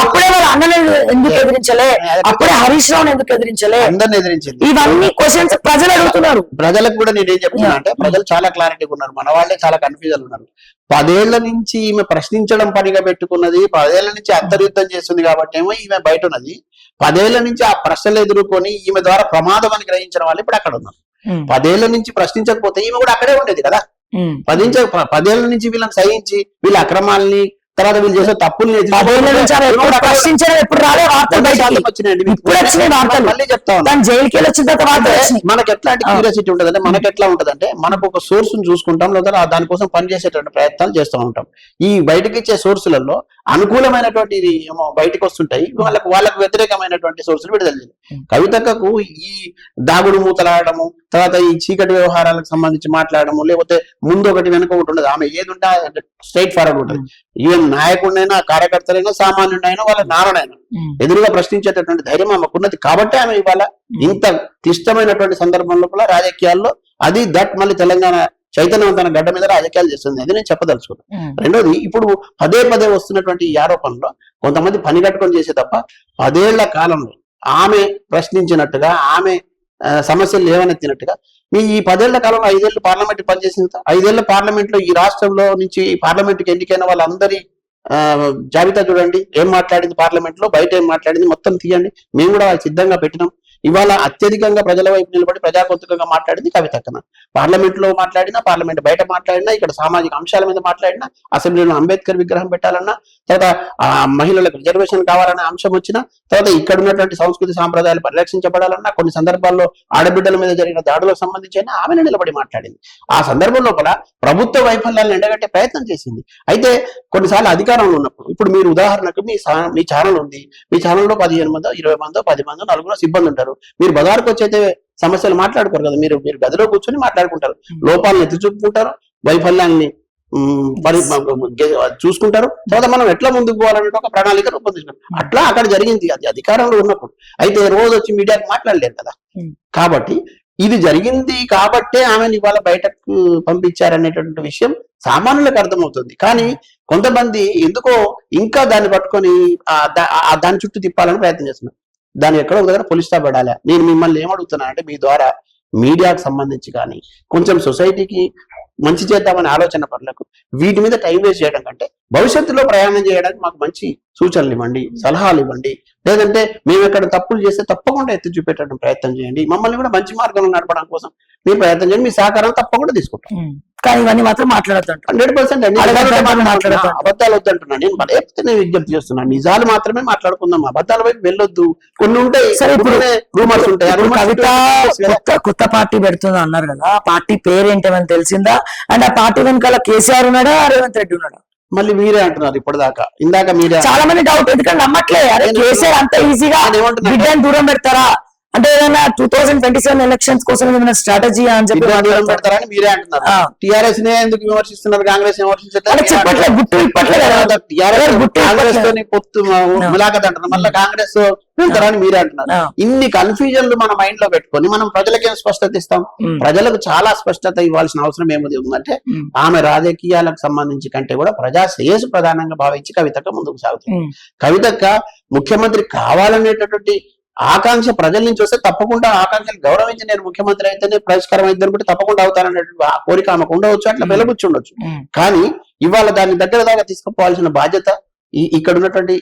Speaker 1: అప్పుడే వాళ్ళ అన్నని ఎందుకు ఎదిరించలే? అప్పుడే హరీష్ రావుని ఎందుకు ఎదిరించలే?
Speaker 2: అందరిని ఎదిరించింది.
Speaker 1: ఇవన్నీ క్వశ్చన్స్ ప్రజలు అడుగుతున్నారు.
Speaker 2: ప్రజలకు కూడా నేనేం చెప్తున్నా అంటే, ప్రజలు చాలా క్లారిటీగా ఉన్నారు, మన వాళ్ళే చాలా కన్ఫ్యూజన్ ఉన్నారు. 10 ఏళ్ల నుంచి ఈమె ప్రశ్నించడం పనిగా పెట్టుకున్నది, 10 ఏళ్ల నుంచి అంతర్యుద్ధం చేస్తుంది కాబట్టి ఏమో ఈమె బయట ఉన్నది. 10 ఏళ్ల నుంచి ఆ ప్రశ్నలు ఎదుర్కొని ఈమె ద్వారా ప్రమాదం అని గ్రహించిన వాళ్ళు ఇప్పుడు అక్కడ ఉన్నారు. 10 ఏళ్ల నుంచి ప్రశ్నించకపోతే ఈమె కూడా అక్కడే ఉండేది కదా. 10 ఏళ్ల నుంచి వీళ్ళని సహించి, వీళ్ళ అక్రమాలని, తర్వాత వీళ్ళు చేసే తప్పుల్ని మనకు ఎట్లాంటి క్యూరియాసిటీ ఉంటదంటే, మనకు ఎట్లా ఉంటదంటే, మనకు ఒక సోర్స్ చూసుకుంటాం, లేదా దానికోసం పనిచేసేటువంటి ప్రయత్నాలు చేస్తూ ఉంటాం. ఈ బయటకి ఇచ్చే సోర్సులలో అనుకూలమైనటువంటి బయటకు వస్తుంటాయి, వాళ్ళకు వ్యతిరేకమైనటువంటి సోర్సులు విడుదల. కవితకు ఈ దాగుడు మూతలాడము, తర్వాత ఈ చీకటి వ్యవహారాలకు సంబంధించి మాట్లాడము, లేకపోతే ముందు ఒకటి వెనుక ఒకటి ఉండదు. ఆమె ఏది ఉంటే స్ట్రైట్ ఫార్వర్డ్ ఉంటుంది. ఈవెన్ నాయకుడినైనా, కార్యకర్తలైనా, సామాన్యుడైనా, వాళ్ళ నాన్ననైనా ఎదురుగా ప్రశ్నించేటటువంటి ధైర్యం ఆమెకున్నది. కాబట్టి ఆమె ఇవాళ ఇంత క్లిష్టమైనటువంటి సందర్భంలో కూడా రాజకీయాల్లో అది మళ్ళీ తెలంగాణ చైతన్యవంతమైన గడ్డ మీద రాజకీయాలు చేస్తుంది. అది నేను చెప్పదలుచుకున్నాను. రెండోది, ఇప్పుడు పదే వస్తున్నటువంటి ఈ ఆరోపణలో కొంతమంది పని కట్టుకొని చేసే తప్ప 10 ఏళ్ల కాలంలో ఆమె ప్రశ్నించినట్టుగా, ఆమె సమస్యలు లేవనెత్తినట్టుగా, మీ ఈ 10 ఏళ్ల కాలంలో 5 ఏళ్ళు పార్లమెంట్ పనిచేసింది. 5 ఏళ్ల పార్లమెంట్ లో ఈ రాష్ట్రంలో నుంచి పార్లమెంట్కి ఎన్నికైన వాళ్ళందరి జాబితా చూడండి. ఏం మాట్లాడింది పార్లమెంట్ లో, బయట ఏం మాట్లాడింది మొత్తం తీయండి. మేము కూడా సిద్ధంగా పెట్టినాం. ఇవాళ అత్యధికంగా ప్రజల వైపు నిలబడి ప్రజాగొంతుకగా మాట్లాడింది కవితక్కన. పార్లమెంట్ లో మాట్లాడినా, పార్లమెంట్ బయట మాట్లాడినా, ఇక్కడ సామాజిక అంశాల మీద మాట్లాడినా, అసెంబ్లీలో అంబేద్కర్ విగ్రహం పెట్టాలన్నా, తర్వాత మహిళలకు రిజర్వేషన్ కావాలనే అంశం వచ్చినా, తర్వాత ఇక్కడ ఉన్నటువంటి సంస్కృతి సాంప్రదాయాలు పరిరక్షించబడాలన్నా, కొన్ని సందర్భాల్లో ఆడబిడ్డల మీద జరిగిన దాడులకు సంబంధించి ఆమెను నిలబడి మాట్లాడింది. ఆ సందర్భం లోపల ప్రభుత్వ వైఫల్యాలను ఎండగట్టే ప్రయత్నం చేసింది. అయితే కొన్నిసార్లు అధికారంలో ఉన్నప్పుడు, ఇప్పుడు మీరు ఉదాహరణకు మీ ఛానల్ ఉంది, మీ ఛానల్లో 15 మందో 20 మందో 10 మందో 4 సిబ్బంది ఉంటారు. మీరు బజార్కి వచ్చైతే సమస్యలు మాట్లాడుకోరు కదా, మీరు గదిలో కూర్చొని మాట్లాడుకుంటారు, లోపాలను ఎత్తి చూపుకుంటారు, వైఫల్యాన్ని చూసుకుంటారు. తర్వాత మనం ఎట్లా ముందుకు పోవాలనే ఒక ప్రణాళిక రూపొందించుకుంటాం. అట్లా అక్కడ జరిగింది అది అధికారంలో ఉన్నప్పుడు. అయితే రోజు వచ్చి మీడియాకి మాట్లాడలేరు కదా. కాబట్టి ఇది జరిగింది కాబట్టే ఆమెను ఇవాళ బయటకు పంపించారనేటువంటి విషయం సామాన్యులకు అర్థమవుతుంది. కానీ కొంతమంది ఎందుకో ఇంకా దాన్ని పట్టుకొని దాని చుట్టూ తిప్పాలని ప్రయత్నం చేస్తున్నారు. దాన్ని ఎక్కడో ఒక దగ్గర పులి స్టాప్ పడాలి. నేను మిమ్మల్ని ఏమడుగుతున్నానంటే, మీ ద్వారా మీడియాకు సంబంధించి కానీ కొంచెం సొసైటీకి మంచి చేద్దామనే ఆలోచన పనులకు వీటి మీద టైం వేస్ట్ చేయడం కంటే భవిష్యత్తులో ప్రయాణం చేయడానికి మాకు మంచి సూచనలు ఇవ్వండి, సలహాలు ఇవ్వండి. లేదంటే మేము ఎక్కడ తప్పులు చేస్తే తప్పకుండా ఎత్తి చూపెట్టడం ప్రయత్నం చేయండి. మమ్మల్ని కూడా మంచి మార్గంలో నడపడం కోసం మీరు ప్రయత్నం చేయండి. మీ సహకారం తప్పకుండా తీసుకుంటాం.
Speaker 1: కానీ ఇవన్నీ మాత్రం మాట్లాడతాను
Speaker 2: 100%. అబద్ధాలు వద్దంటున్నా నేను. నేను విజ్ఞప్తి చేస్తున్నాను, నిజాలు మాత్రమే మాట్లాడుకుందాం, అబద్ధాల వైపు వెళ్ళొద్దు. కొన్ని ఉంటాయి,
Speaker 1: సరే ఇప్పుడు
Speaker 2: రూమర్స్ ఉంటాయి.
Speaker 1: కవిత కొత్త పార్టీ పెడుతుందా అన్నారు కదా, ఆ పార్టీ పేరేంటేమని తెలిసిందా? అండ్ ఆ పార్టీ వెనకాల కేసీఆర్ ఉన్నాడా, రేవంత్ రెడ్డి ఉన్నాడా?
Speaker 2: మళ్ళీ మీరే అంటున్నారు ఇప్పటిదాకా. ఇందాక మీరే
Speaker 1: చాలా మంది డౌట్, ఎందుకంటే నమ్మట్లే. అరే కేసీఆర్ అంత ఈజీగా బిడ్డను దూరం పెడతారా అంటే, ఏదైనా 2027 ఎలక్షన్స్ కోసం ఏమైనా స్ట్రాటజీ అని చెప్పి
Speaker 2: పెడతారని మీరే అంటున్నారు. టిఆర్ఎస్ నే ఎందుకు విమర్శిస్తున్నారు, కాంగ్రెస్
Speaker 1: చెప్పట్లేదు, గుట్టు
Speaker 2: కాంగ్రెస్ తోని పొత్తు ములాఖత్ అంటున్నారు, మళ్ళీ కాంగ్రెస్ వెళ్తారని మీరే అంటున్నారు. ఇన్ని కన్ఫ్యూజన్లు మన మైండ్ లో పెట్టుకొని మనం ప్రజలకు ఏం స్పష్టత ఇస్తాం? ప్రజలకు చాలా స్పష్టత ఇవ్వాల్సిన అవసరం ఏముంది ఉందంటే, ఆమె రాజకీయాలకు సంబంధించి కంటే కూడా ప్రజా శ్రేయస్సు ప్రధానంగా భావించి కవితక్క ముందుకు సాగుతుంది. కవితక్క ముఖ్యమంత్రి కావాలనేటటువంటి ఆకాంక్ష ప్రజల నుంచి వస్తే తప్పకుండా ఆకాంక్షలు గౌరవించి నేను ముఖ్యమంత్రి అయితేనే పరిష్కారం అయితే అనుకుంటే తప్పకుండా అవుతాననేటువంటి ఆ కోరిక ఆమెకు ఉండవచ్చు, అట్లా వెలబుచ్చుండొచ్చు. కానీ ఇవాళ దాన్ని దగ్గర దాకా తీసుకుపోవాల్సిన బాధ్యత ఇక్కడ ఉన్నటువంటి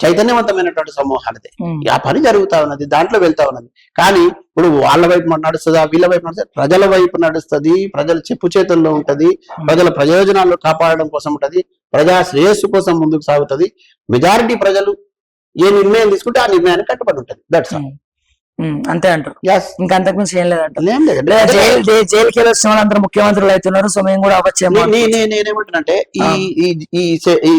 Speaker 2: చైతన్యవంతమైనటువంటి సమూహాలదే. ఆ పని జరుగుతా ఉన్నది, దాంట్లో వెళ్తా ఉన్నది. కానీ ఇప్పుడు వాళ్ళ వైపు నడుస్తుందా, వీళ్ళ వైపు నడుస్తుంది, ప్రజల వైపు నడుస్తుంది, ప్రజల చెప్పు చేతుల్లో ఉంటది, ప్రజల ప్రయోజనాలు కాపాడడం కోసం ఉంటది, ప్రజా శ్రేయస్సు కోసం ముందుకు సాగుతుంది. మెజారిటీ ప్రజలు ఏ నిర్ణయం తీసుకుంటే ఆ నిర్ణయానికి కట్టుబడి ఉంటుంది. That's all.
Speaker 1: అంతే అంటారు. ఇంకా అంతకుమించి ఏం లేదంటారు. జైలుకి వచ్చిన వాళ్ళందరూ ముఖ్యమంత్రులు అవుతున్నారు, సో మేము కూడా అవ్వచ్చేమో.
Speaker 2: నేనేమంటానంటే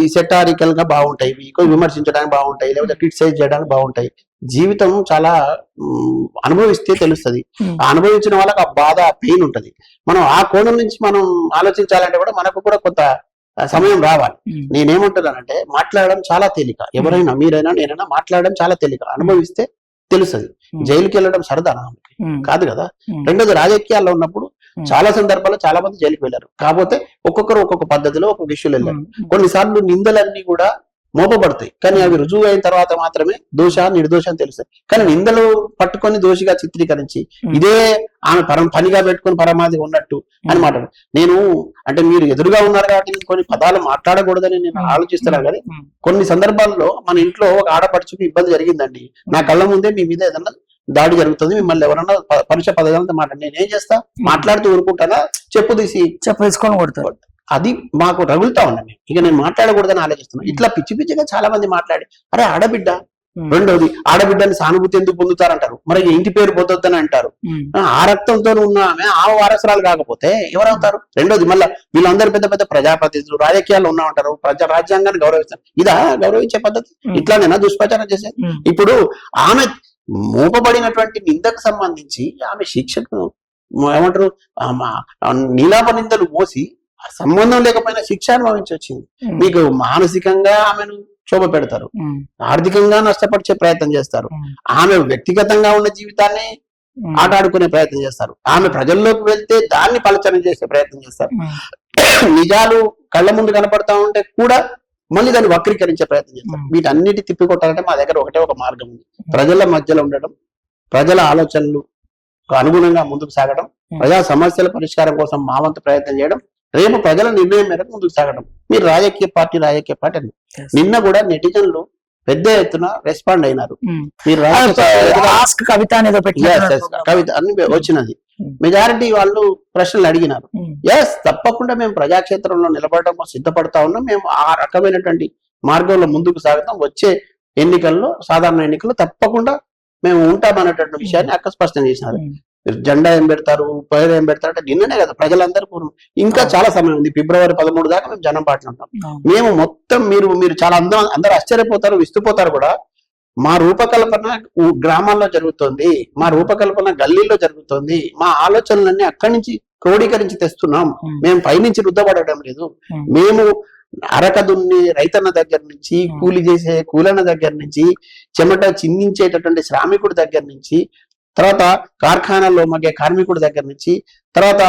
Speaker 2: ఈ సెటారికల్ గా బాగుంటాయి, విమర్శించడానికి బాగుంటాయి, లేకపోతే క్రిటిసైజ్ చేయడానికి బాగుంటాయి. జీవితం చాలా అనుభవిస్తే తెలుస్తుంది. ఆ అనుభవించిన వాళ్ళకి ఆ బాధ, ఆ పెయిన్ ఉంటది. మనం ఆ కోణం నుంచి మనం ఆలోచించాలంటే కూడా మనకు కూడా కొంత సమయం రావాలి. నేనేమంటున్నానంటే, మాట్లాడడం చాలా తేలిక, ఎవరైనా మీరైనా నేనైనా మాట్లాడడం చాలా తేలిక, అనుభవిస్తే తెలుస్తుంది. జైలుకి వెళ్ళడం సరదా కాదు కదా. రెండోది, రాజకీయాల్లో ఉన్నప్పుడు చాలా సందర్భాల్లో చాలా మంది జైలుకి వెళ్ళారు. కాకపోతే ఒక్కొక్కరు ఒక్కొక్క పద్ధతిలో ఒక్కొక్క ఇష్యూలు వెళ్ళారు. కొన్నిసార్లు నిందలన్నీ కూడా మోపబడతాయి, కానీ అవి రుజువు అయిన తర్వాత మాత్రమే దోష నిర్దోష అని తెలుస్తాయి. కానీ నిందలు పట్టుకొని దోషిగా చిత్రీకరించి ఇదే ఆమె పనిగా పెట్టుకుని పరమాది ఉన్నట్టు అని మాట్లాడు. నేను అంటే మీరు ఎదురుగా ఉన్నారు కాబట్టి కొన్ని పదాలు మాట్లాడకూడదని నేను ఆలోచిస్తున్నాను. కానీ కొన్ని సందర్భాల్లో మన ఇంట్లో ఒక ఆడపడుచుకు ఇబ్బంది జరిగిందండి, నా కళ్ళ ముందే మీ మీద ఏదన్నా దాడి జరుగుతుంది, మిమ్మల్ని ఎవరన్నా పరుష పదజాలంతో మాట్లాడి నేనేం చేస్తా? మాట్లాడుతూ ఊరుకుంటానా? చెప్పు తీసుకొని కొడతాడు. అది మాకు రగులుతా ఉండండి. ఇక నేను మాట్లాడకూడదని ఆలోచిస్తున్నాను. ఇట్లా పిచ్చి పిచ్చిగా చాలా మంది మాట్లాడి, అరే ఆడబిడ్డ. రెండోది, ఆడబిడ్డని సానుభూతి ఎందుకు పొందుతారంటారు, మరి ఇంటి పేరు పొందొద్దని అంటారు. ఆ రక్తంతో ఉన్న ఆమె వారసురాలు కాకపోతే ఎవరవుతారు? రెండోది, మళ్ళీ వీళ్ళందరూ పెద్ద పెద్ద ప్రజాప్రతినిధులు రాజకీయాల్లో ఉన్నా ఉంటారు, రాజ్యాంగాన్ని గౌరవిస్తారు. ఇదా గౌరవించే పద్ధతి? ఇట్లానేనా దుష్ప్రచారం చేసేది? ఇప్పుడు ఆమె మోపబడినటువంటి నిందకు సంబంధించి ఆమె శిక్షకు ఏమంటారు, నీలాప నిందలు మోసి సంబంధం లేకపోయినా శిక్ష అనుభవించి వచ్చింది. మీకు మానసికంగా ఆమెను క్షోభ పెడతారు, ఆర్థికంగా నష్టపరిచే ప్రయత్నం చేస్తారు, ఆమె వ్యక్తిగతంగా ఉన్న జీవితాన్ని ఆటాడుకునే ప్రయత్నం చేస్తారు, ఆమె ప్రజల్లోకి వెళ్తే దాన్ని పలచన చేసే ప్రయత్నం చేస్తారు. నిజాలు కళ్ళ ముందు కనపడతా ఉంటే కూడా మళ్ళీ దాన్ని వక్రీకరించే ప్రయత్నం చేస్తారు. వీటన్నిటి తిప్పికొట్టాలంటే మా దగ్గర ఒకటే ఒక మార్గం ఉంది, ప్రజల మధ్యలో ఉండడం, ప్రజల ఆలోచనలు అనుగుణంగా ముందుకు సాగడం, ప్రజా సమస్యల పరిష్కారం కోసం మా వంతు ప్రయత్నం చేయడం, రేపు ప్రజల నిర్ణయం మేరకు ముందుకు సాగడం. మీరు రాజకీయ పార్టీ అని నిన్న కూడా నెటిజన్లు పెద్ద ఎత్తున రెస్పాండ్ అయినారు.
Speaker 1: ఉమ్.
Speaker 2: మీరు
Speaker 1: ఆస్క్ కవిత అనేదో
Speaker 2: కవిత అన్ని వచ్చినది. మెజారిటీ వాళ్ళు ప్రశ్నలు అడిగినారు. ఎస్, తప్పకుండా మేము ప్రజాక్షేత్రంలో నిలబడడం సిద్ధపడతా ఉన్నాం. మేము ఆ రకమైనటువంటి మార్గంలో ముందుకు సాగుతాం. వచ్చే ఎన్నికల్లో, సాధారణ ఎన్నికల్లో తప్పకుండా మేము ఉంటామనేటువంటి విషయాన్ని అక్క స్పష్టం చేసినారు. జెండా ఏం పెడతారు, పేరు ఏం పెడతారు అంటే నిన్ననే కదా ప్రజలందరూ ఇంకా చాలా సమయం ఉంది. ఫిబ్రవరి 13 దాకా మేము జనం పాటలు ఉంటాం. మేము మొత్తం మీరు చాలా అందరూ ఆశ్చర్యపోతారు, విస్తుపోతారు కూడా. మా రూపకల్పన గ్రామాల్లో జరుగుతుంది, మా రూపకల్పన గల్లీల్లో జరుగుతుంది. మా ఆలోచనలన్నీ అక్కడి నుంచి క్రోడీకరించి తెస్తున్నాం. మేము పైనుంచి రుద్దబడడం లేదు. మేము అరకదున్ని రైతన్న దగ్గర నుంచి, కూలి చేసే కూలన్న దగ్గర నుంచి, చెమట చిందించేటటువంటి శ్రామికుడి దగ్గర నుంచి, తర్వాత కార్ఖానాల్లో మగే కార్మికుడి దగ్గర నుంచి, తర్వాత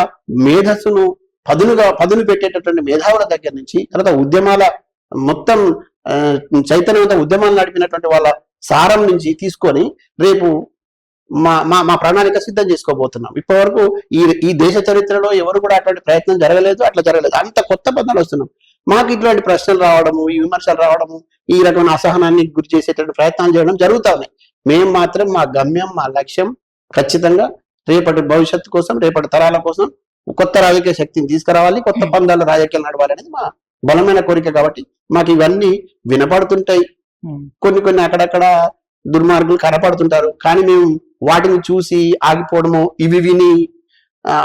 Speaker 2: మేధస్సును పదును పెట్టేటటువంటి మేధావుల దగ్గర నుంచి, తర్వాత ఉద్యమాల మొత్తం చైతన్యవంత ఉద్యమాలు నడిపినటువంటి వాళ్ళ సారం నుంచి తీసుకొని రేపు మా ప్రణాళిక సిద్ధం చేసుకోబోతున్నాం. ఇప్పటి వరకు ఈ దేశ చరిత్రలో ఎవరు కూడా అటువంటి ప్రయత్నం జరగలేదు, అట్లా జరగలేదు. అంత కొత్త పదాలు వస్తున్నాం. మాకు ఇటువంటి ప్రశ్నలు రావడము, ఈ విమర్శలు రావడము, ఈ రకమైన అసహనాన్ని గురి చేసేటువంటి ప్రయత్నాలు చేయడం జరుగుతా ఉన్నాయి. మేము మాత్రం మా గమ్యం, మా లక్ష్యం ఖచ్చితంగా రేపటి భవిష్యత్తు కోసం, రేపటి తరాల కోసం కొత్త రాజకీయ శక్తిని తీసుకురావాలి, కొత్త పందాల రాజకీయాలు నడవాలి అనేది మా బలమైన కోరిక. కాబట్టి మాకు ఇవన్నీ వినపడుతుంటాయి. కొన్ని అక్కడక్కడ దుర్మార్గులు కనపడుతుంటారు. కానీ మేము వాటిని చూసి ఆగిపోవడము, ఇవి విని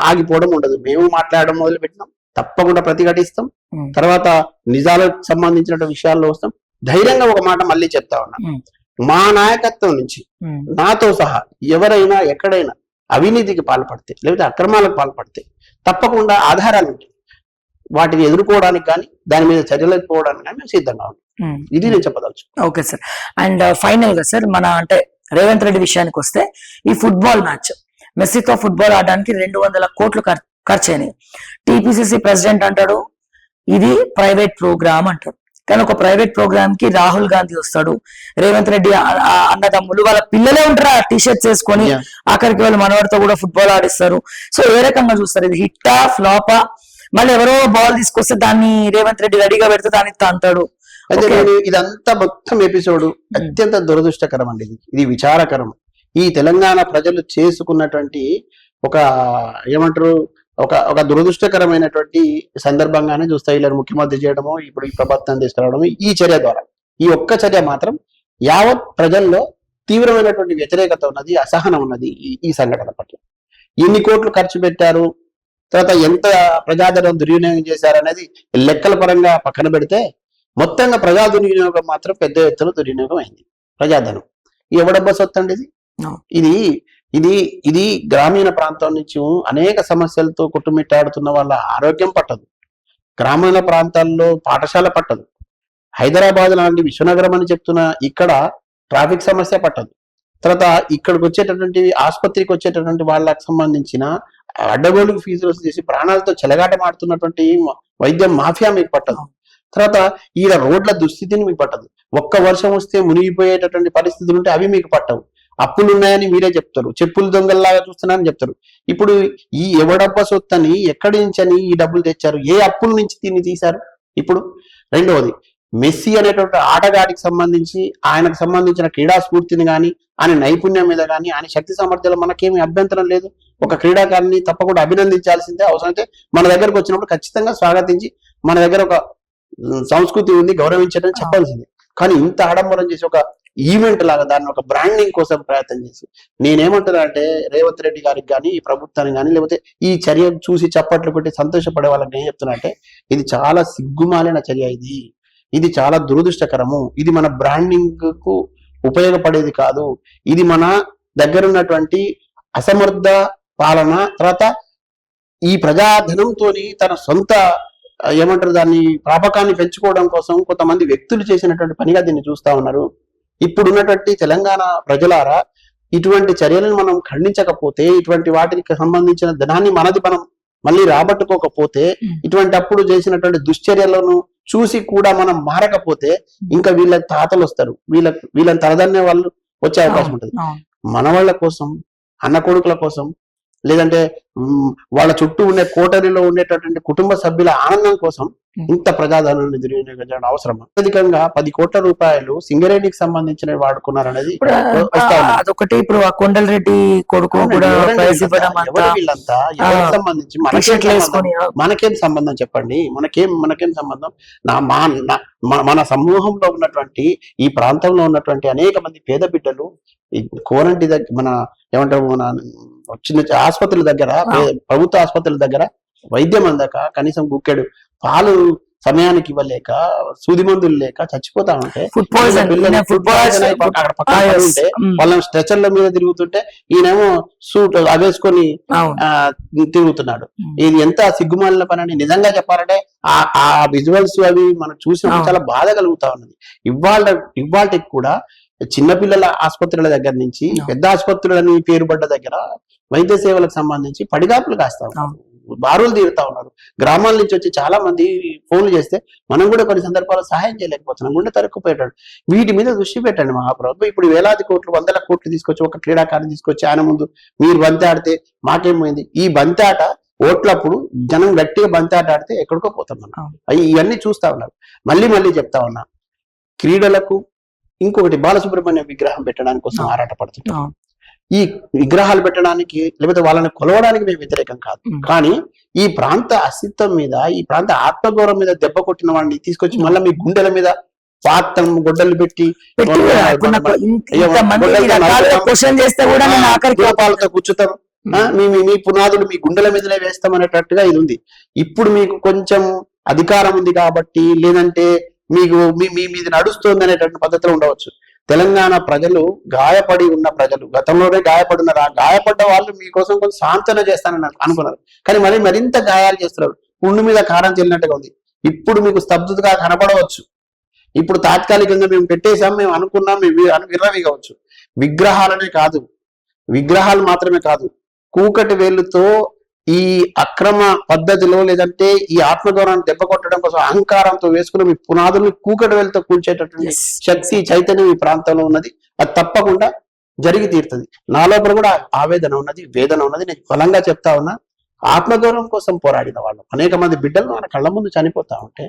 Speaker 2: ఆగిపోవడం ఉండదు. మేము మాట్లాడడం మొదలు పెట్టినాం, తప్పకుండా ప్రతిఘటిస్తాం. తర్వాత నిజాలకు సంబంధించిన విషయాల్లో వస్తాం. ధైర్యంగా ఒక మాట మళ్ళీ చెప్తా ఉన్నాం. మా నాయకత్వం నుంచి నాతో సహా ఎవరైనా ఎక్కడైనా అవినీతికి పాల్పడితే, లేకపోతే అక్రమాలకు పాల్పడితే తప్పకుండా ఆధారాలు ఉంటాయి. వాటిని ఎదుర్కోవడానికి కానీ, దాని మీద చర్యలకు పోవడానికి కానీ మేము సిద్ధంగా ఉన్నాం. ఇది నేను చెప్పదలుచు.
Speaker 1: Okay sir. అండ్ ఫైనల్ గా సార్, మన అంటే రేవంత్ రెడ్డి విషయానికి వస్తే, ఈ ఫుట్బాల్ మ్యాచ్, మెస్సీతో ఫుట్బాల్ ఆడడానికి 200 కోట్లు ఖర్చు అయినాయి. టీపీసీసీ ప్రెసిడెంట్ అంటాడు ఇది ప్రైవేట్ ప్రోగ్రామ్ అంటాడు. కానీ ఒక ప్రైవేట్ ప్రోగ్రామ్ కి రాహుల్ గాంధీ వస్తాడు, రేవంత్ రెడ్డి అన్నదమ్ములు వాళ్ళ పిల్లలే ఉంటారు టీ షర్ట్స్ వేసుకొని, ఆఖరికి వాళ్ళు మనవాడితో కూడా ఫుట్బాల్ ఆడిస్తారు. సో ఏ రకంగా చూస్తారు? ఇది హిట్టా, ఫ్లాపా? మళ్ళీ ఎవరో బాల్ తీసుకొస్తే దాన్ని రేవంత్ రెడ్డి రెడీగా పెడితే దాన్ని తంతాడు.
Speaker 2: అయితే ఇదంతా మొత్తం ఎపిసోడ్ అత్యంత దురదృష్టకరం అండి. ఇది విచారకరం. ఈ తెలంగాణ ప్రజలు చేసుకున్నటువంటి ఒక ఏమంటారు, ఒక దురదృష్టకరమైనటువంటి సందర్భంగానే చూస్తా. వీళ్ళని ముఖ్యమంత్రి చేయడము, ఇప్పుడు ఈ ప్రభుత్వం తీసుకురావడము, ఈ చర్య ద్వారా, ఈ ఒక్క చర్య మాత్రం యావత్ ప్రజల్లో తీవ్రమైనటువంటి వ్యతిరేకత ఉన్నది, అసహనం ఉన్నది ఈ సంఘటన పట్ల. ఎన్ని కోట్లు ఖర్చు పెట్టారు, తర్వాత ఎంత ప్రజాధనం దుర్వినియోగం చేశారనేది లెక్కల పరంగా పక్కన పెడితే, మొత్తంగా ప్రజా దుర్వినియోగం మాత్రం పెద్ద ఎత్తున దుర్వినియోగం అయింది. ప్రజాధనం ఎవడబ్బా సొత్తు అండి ఇది. ఇది గ్రామీణ ప్రాంతం నుంచి అనేక సమస్యలతో కుట్టుమిట్టాడుతున్న వాళ్ళ ఆరోగ్యం పట్టదు. గ్రామీణ ప్రాంతాల్లో పాఠశాల పట్టదు. హైదరాబాద్ లాంటి విశ్వనగరం అని చెప్తున్న ఇక్కడ ట్రాఫిక్ సమస్య పట్టదు. తర్వాత ఇక్కడికి వచ్చేటటువంటి ఆసుపత్రికి వచ్చేటటువంటి వాళ్ళకి సంబంధించిన అడ్డగోలుకు ఫీజులు చేసి ప్రాణాలతో చెలగాట మాడుతున్నటువంటి వైద్యం మాఫియా మీకు పట్టదు. తర్వాత ఈడ రోడ్ల దుస్థితిని మీకు పట్టదు. ఒక్క వర్షం వస్తే మునిగిపోయేటటువంటి పరిస్థితులు ఉంటే అవి మీకు పట్టవు. అప్పులు ఉన్నాయని మీరే చెప్తారు, చెప్పులు దొంగల్లాగా చూస్తున్నారని చెప్తారు. ఇప్పుడు ఈ ఎవడబ్బ సొత్తని ఎక్కడి నుంచని ఈ డబ్బులు తెచ్చారు? ఏ అప్పుల నుంచి దీన్ని తీశారు? ఇప్పుడు రెండవది, మెస్సీ అనేటువంటి ఆటగాడికి సంబంధించి, ఆయనకు సంబంధించిన క్రీడా స్ఫూర్తిని కానీ, ఆయన నైపుణ్యం మీద కానీ, ఆయన శక్తి సామర్థ్యాలు మనకేమి అభ్యంతరం లేదు. ఒక క్రీడాకారుని తప్పకుండా అభినందించాల్సిందే. అవసరమైతే మన దగ్గరకు వచ్చినప్పుడు ఖచ్చితంగా స్వాగతించి, మన దగ్గర ఒక సంస్కృతి ఉంది, గౌరవించడం చెప్పాల్సిందే. కానీ ఇంత ఆడంబరం చేసి ఒక ఈవెంట్ లాగా దాన్ని ఒక బ్రాండింగ్ కోసం ప్రయత్నం చేసి, నేనేమంటున్నా అంటే రేవంత్ రెడ్డి గారికి కానీ, ఈ ప్రభుత్వానికి కానీ, లేకపోతే ఈ చర్య చూసి చప్పట్లు కొట్టి సంతోషపడే వాళ్ళకి ఏం చెప్తున్నా అంటే, ఇది చాలా సిగ్గుమాలిన చర్య. ఇది చాలా దురదృష్టకరము. ఇది మన బ్రాండింగ్ కు ఉపయోగపడేది కాదు. ఇది మన దగ్గర ఉన్నటువంటి అసమర్థ పాలన, తర్వాత ఈ ప్రజాధనంతో తన సొంత ఏమంటారు దాన్ని ప్రాపకాన్ని పెంచుకోవడం కోసం కొంతమంది వ్యక్తులు చేసినటువంటి పనిగా దీన్ని చూస్తా ఉన్నారు. ఇప్పుడున్నటువంటి తెలంగాణ ప్రజలారా, ఇటువంటి చర్యలను మనం ఖండించకపోతే, ఇటువంటి వాటికి సంబంధించిన ధనాన్ని మనం మళ్ళీ రాబట్టుకోకపోతే, ఇటువంటి అప్పుడు చేసినటువంటి దుశ్చర్యలను చూసి కూడా మనం మారకపోతే, ఇంకా వీళ్ళ తాతలు వస్తారు, వీళ్ళని తలదన్నే వాళ్ళు వచ్చే అవకాశం ఉంటుంది. మన వాళ్ళ కోసం, అన్న కొడుకుల కోసం లేదంటే వాళ్ళ చుట్టూ ఉండే కోటరీలో ఉండేటటువంటి కుటుంబ సభ్యుల ఆనందం కోసం ఇంత ప్రజాధనాన్ని దుర్వినియోగించడం అవసరమా? అధికంగా 10 కోట్ల రూపాయలు సింగరేణికి సంబంధించిన వాడుకున్నారనేది
Speaker 1: ఇప్పుడు అదొకటి. ఇప్పుడు ఆ కొండలరెడ్డి కొడుకు కూడా ప్రైజ్ ఇవ్వడం అంతా
Speaker 2: వీళ్ళంతా ఎవరికి సంబంధించి మనకేం సంబంధం చెప్పండి? మనకేం సంబంధం? మన సమూహంలో ఉన్నటువంటి ఈ ప్రాంతంలో ఉన్నటువంటి అనేక మంది పేద బిడ్డలు ఈ కోరంటి దగ్గర మన ఏమంటారు మన చిన్న ఆసుపత్రుల దగ్గర ప్రభుత్వ ఆసుపత్రుల దగ్గర వైద్యం అందక కనీసం గుక్కెడు పాలు సమయానికి ఇవ్వలేక సూది మందులు లేక చచ్చిపోతా ఉంటే అక్కడ పక్కన ఉంటే వాళ్ళని స్ట్రెచర్ల మీద తిరుగుతుంటే ఈయనేమో సూట్ అవేసుకొని తిరుగుతున్నాడు. ఇది ఎంత సిగ్గుమాలిన పని అని నిజంగా చెప్పాలంటే ఆ విజువల్స్ అవి మనం చూసినప్పుడు చాలా బాధ కలుగుతా ఉన్నది. ఇవాళకి కూడా చిన్నపిల్లల ఆసుపత్రుల దగ్గర నుంచి పెద్ద ఆసుపత్రులని పేరుపడ్డ దగ్గర వైద్య సేవలకు సంబంధించి పడిగాపులు కాస్తా ఉన్నారు, బారులు తీరుతా ఉన్నారు. గ్రామాల నుంచి వచ్చి చాలా మంది ఫోన్లు చేస్తే మనం కూడా కొన్ని సందర్భాల్లో సహాయం చేయలేకపోతున్నాం, గుండె తరుక్కుపోయేటాడు. వీటి మీద దృష్టి పెట్టండి మహాప్రభు. ఇప్పుడు వేలాది కోట్లు 100ల కోట్లు తీసుకొచ్చి ఒక క్రీడాకారుని తీసుకొచ్చి ఆయన ముందు మీరు బంతి ఆడితే మాకేమైంది? ఈ బంతి ఆట ఓట్లప్పుడు జనం గట్టిగా బంతి ఆట ఆడితే ఎక్కడికో పోతాం మనం. ఇవన్నీ చూస్తా ఉన్నారు. మళ్ళీ చెప్తా ఉన్నా, క్రీడలకు ఇంకొకటి బాలసుబ్రహ్మణ్యం విగ్రహం పెట్టడానికి కోసం ఆరాటపడుతున్నాం. ఈ విగ్రహాలు పెట్టడానికి లేకపోతే వాళ్ళని కొలవడానికి మేము వ్యతిరేకం కాదు, కానీ ఈ ప్రాంత అస్తిత్వం మీద ఈ ప్రాంత ఆత్మగౌరవం మీద దెబ్బ కొట్టిన వాడిని తీసుకొచ్చి మళ్ళీ మీ గుండెల మీద పాత్రం గొడ్డలు పెట్టి గోపాలతో కూర్చుతారు, మీ పునాదులు మీ గుండెల మీదనే వేస్తామనేటట్టుగా ఇది ఉంది. ఇప్పుడు మీకు కొంచెం అధికారం ఉంది కాబట్టి, లేదంటే మీకు మీ మీద నడుస్తుంది అనేటువంటి పద్ధతిలో ఉండవచ్చు. తెలంగాణ ప్రజలు గాయపడి ఉన్న ప్రజలు, గతంలోనే గాయపడినారు. ఆ గాయపడ్డ వాళ్ళు మీకోసం కొంచెం సాంత్వన చేస్తానని అనుకున్నారు, కానీ మరింత గాయాలు చేస్తున్నారు. పుండు మీద కారం చెల్లినట్టుగా ఉంది. ఇప్పుడు మీకు స్తబ్దతగా కనపడవచ్చు. ఇప్పుడు తాత్కాలికంగా మేము పెట్టేశాం, మేము అనుకున్నాం, మేము విర్రవీగవచ్చు. విగ్రహాలు మాత్రమే కాదు, కూకటి వేలుతో ఈ అక్రమ పద్ధతిలో లేదంటే ఈ ఆత్మగౌరవాన్ని దెబ్బ కొట్టడం కోసం అహంకారంతో వేసుకుని మీ పునాదుల్ని కూకటి వేలుతో కూల్చేటటువంటి శక్తి చైతన్యం ఈ ప్రాంతంలో ఉన్నది. అది తప్పకుండా జరిగి తీరుతుంది. నా లోపల కూడా ఆవేదన ఉన్నది, వేదన ఉన్నది. నేను బలంగా చెప్తా ఉన్నా, ఆత్మగౌరవం కోసం పోరాడిన వాళ్ళం అనేక మంది బిడ్డలు మన కళ్ళ ముందు చనిపోతా ఉంటే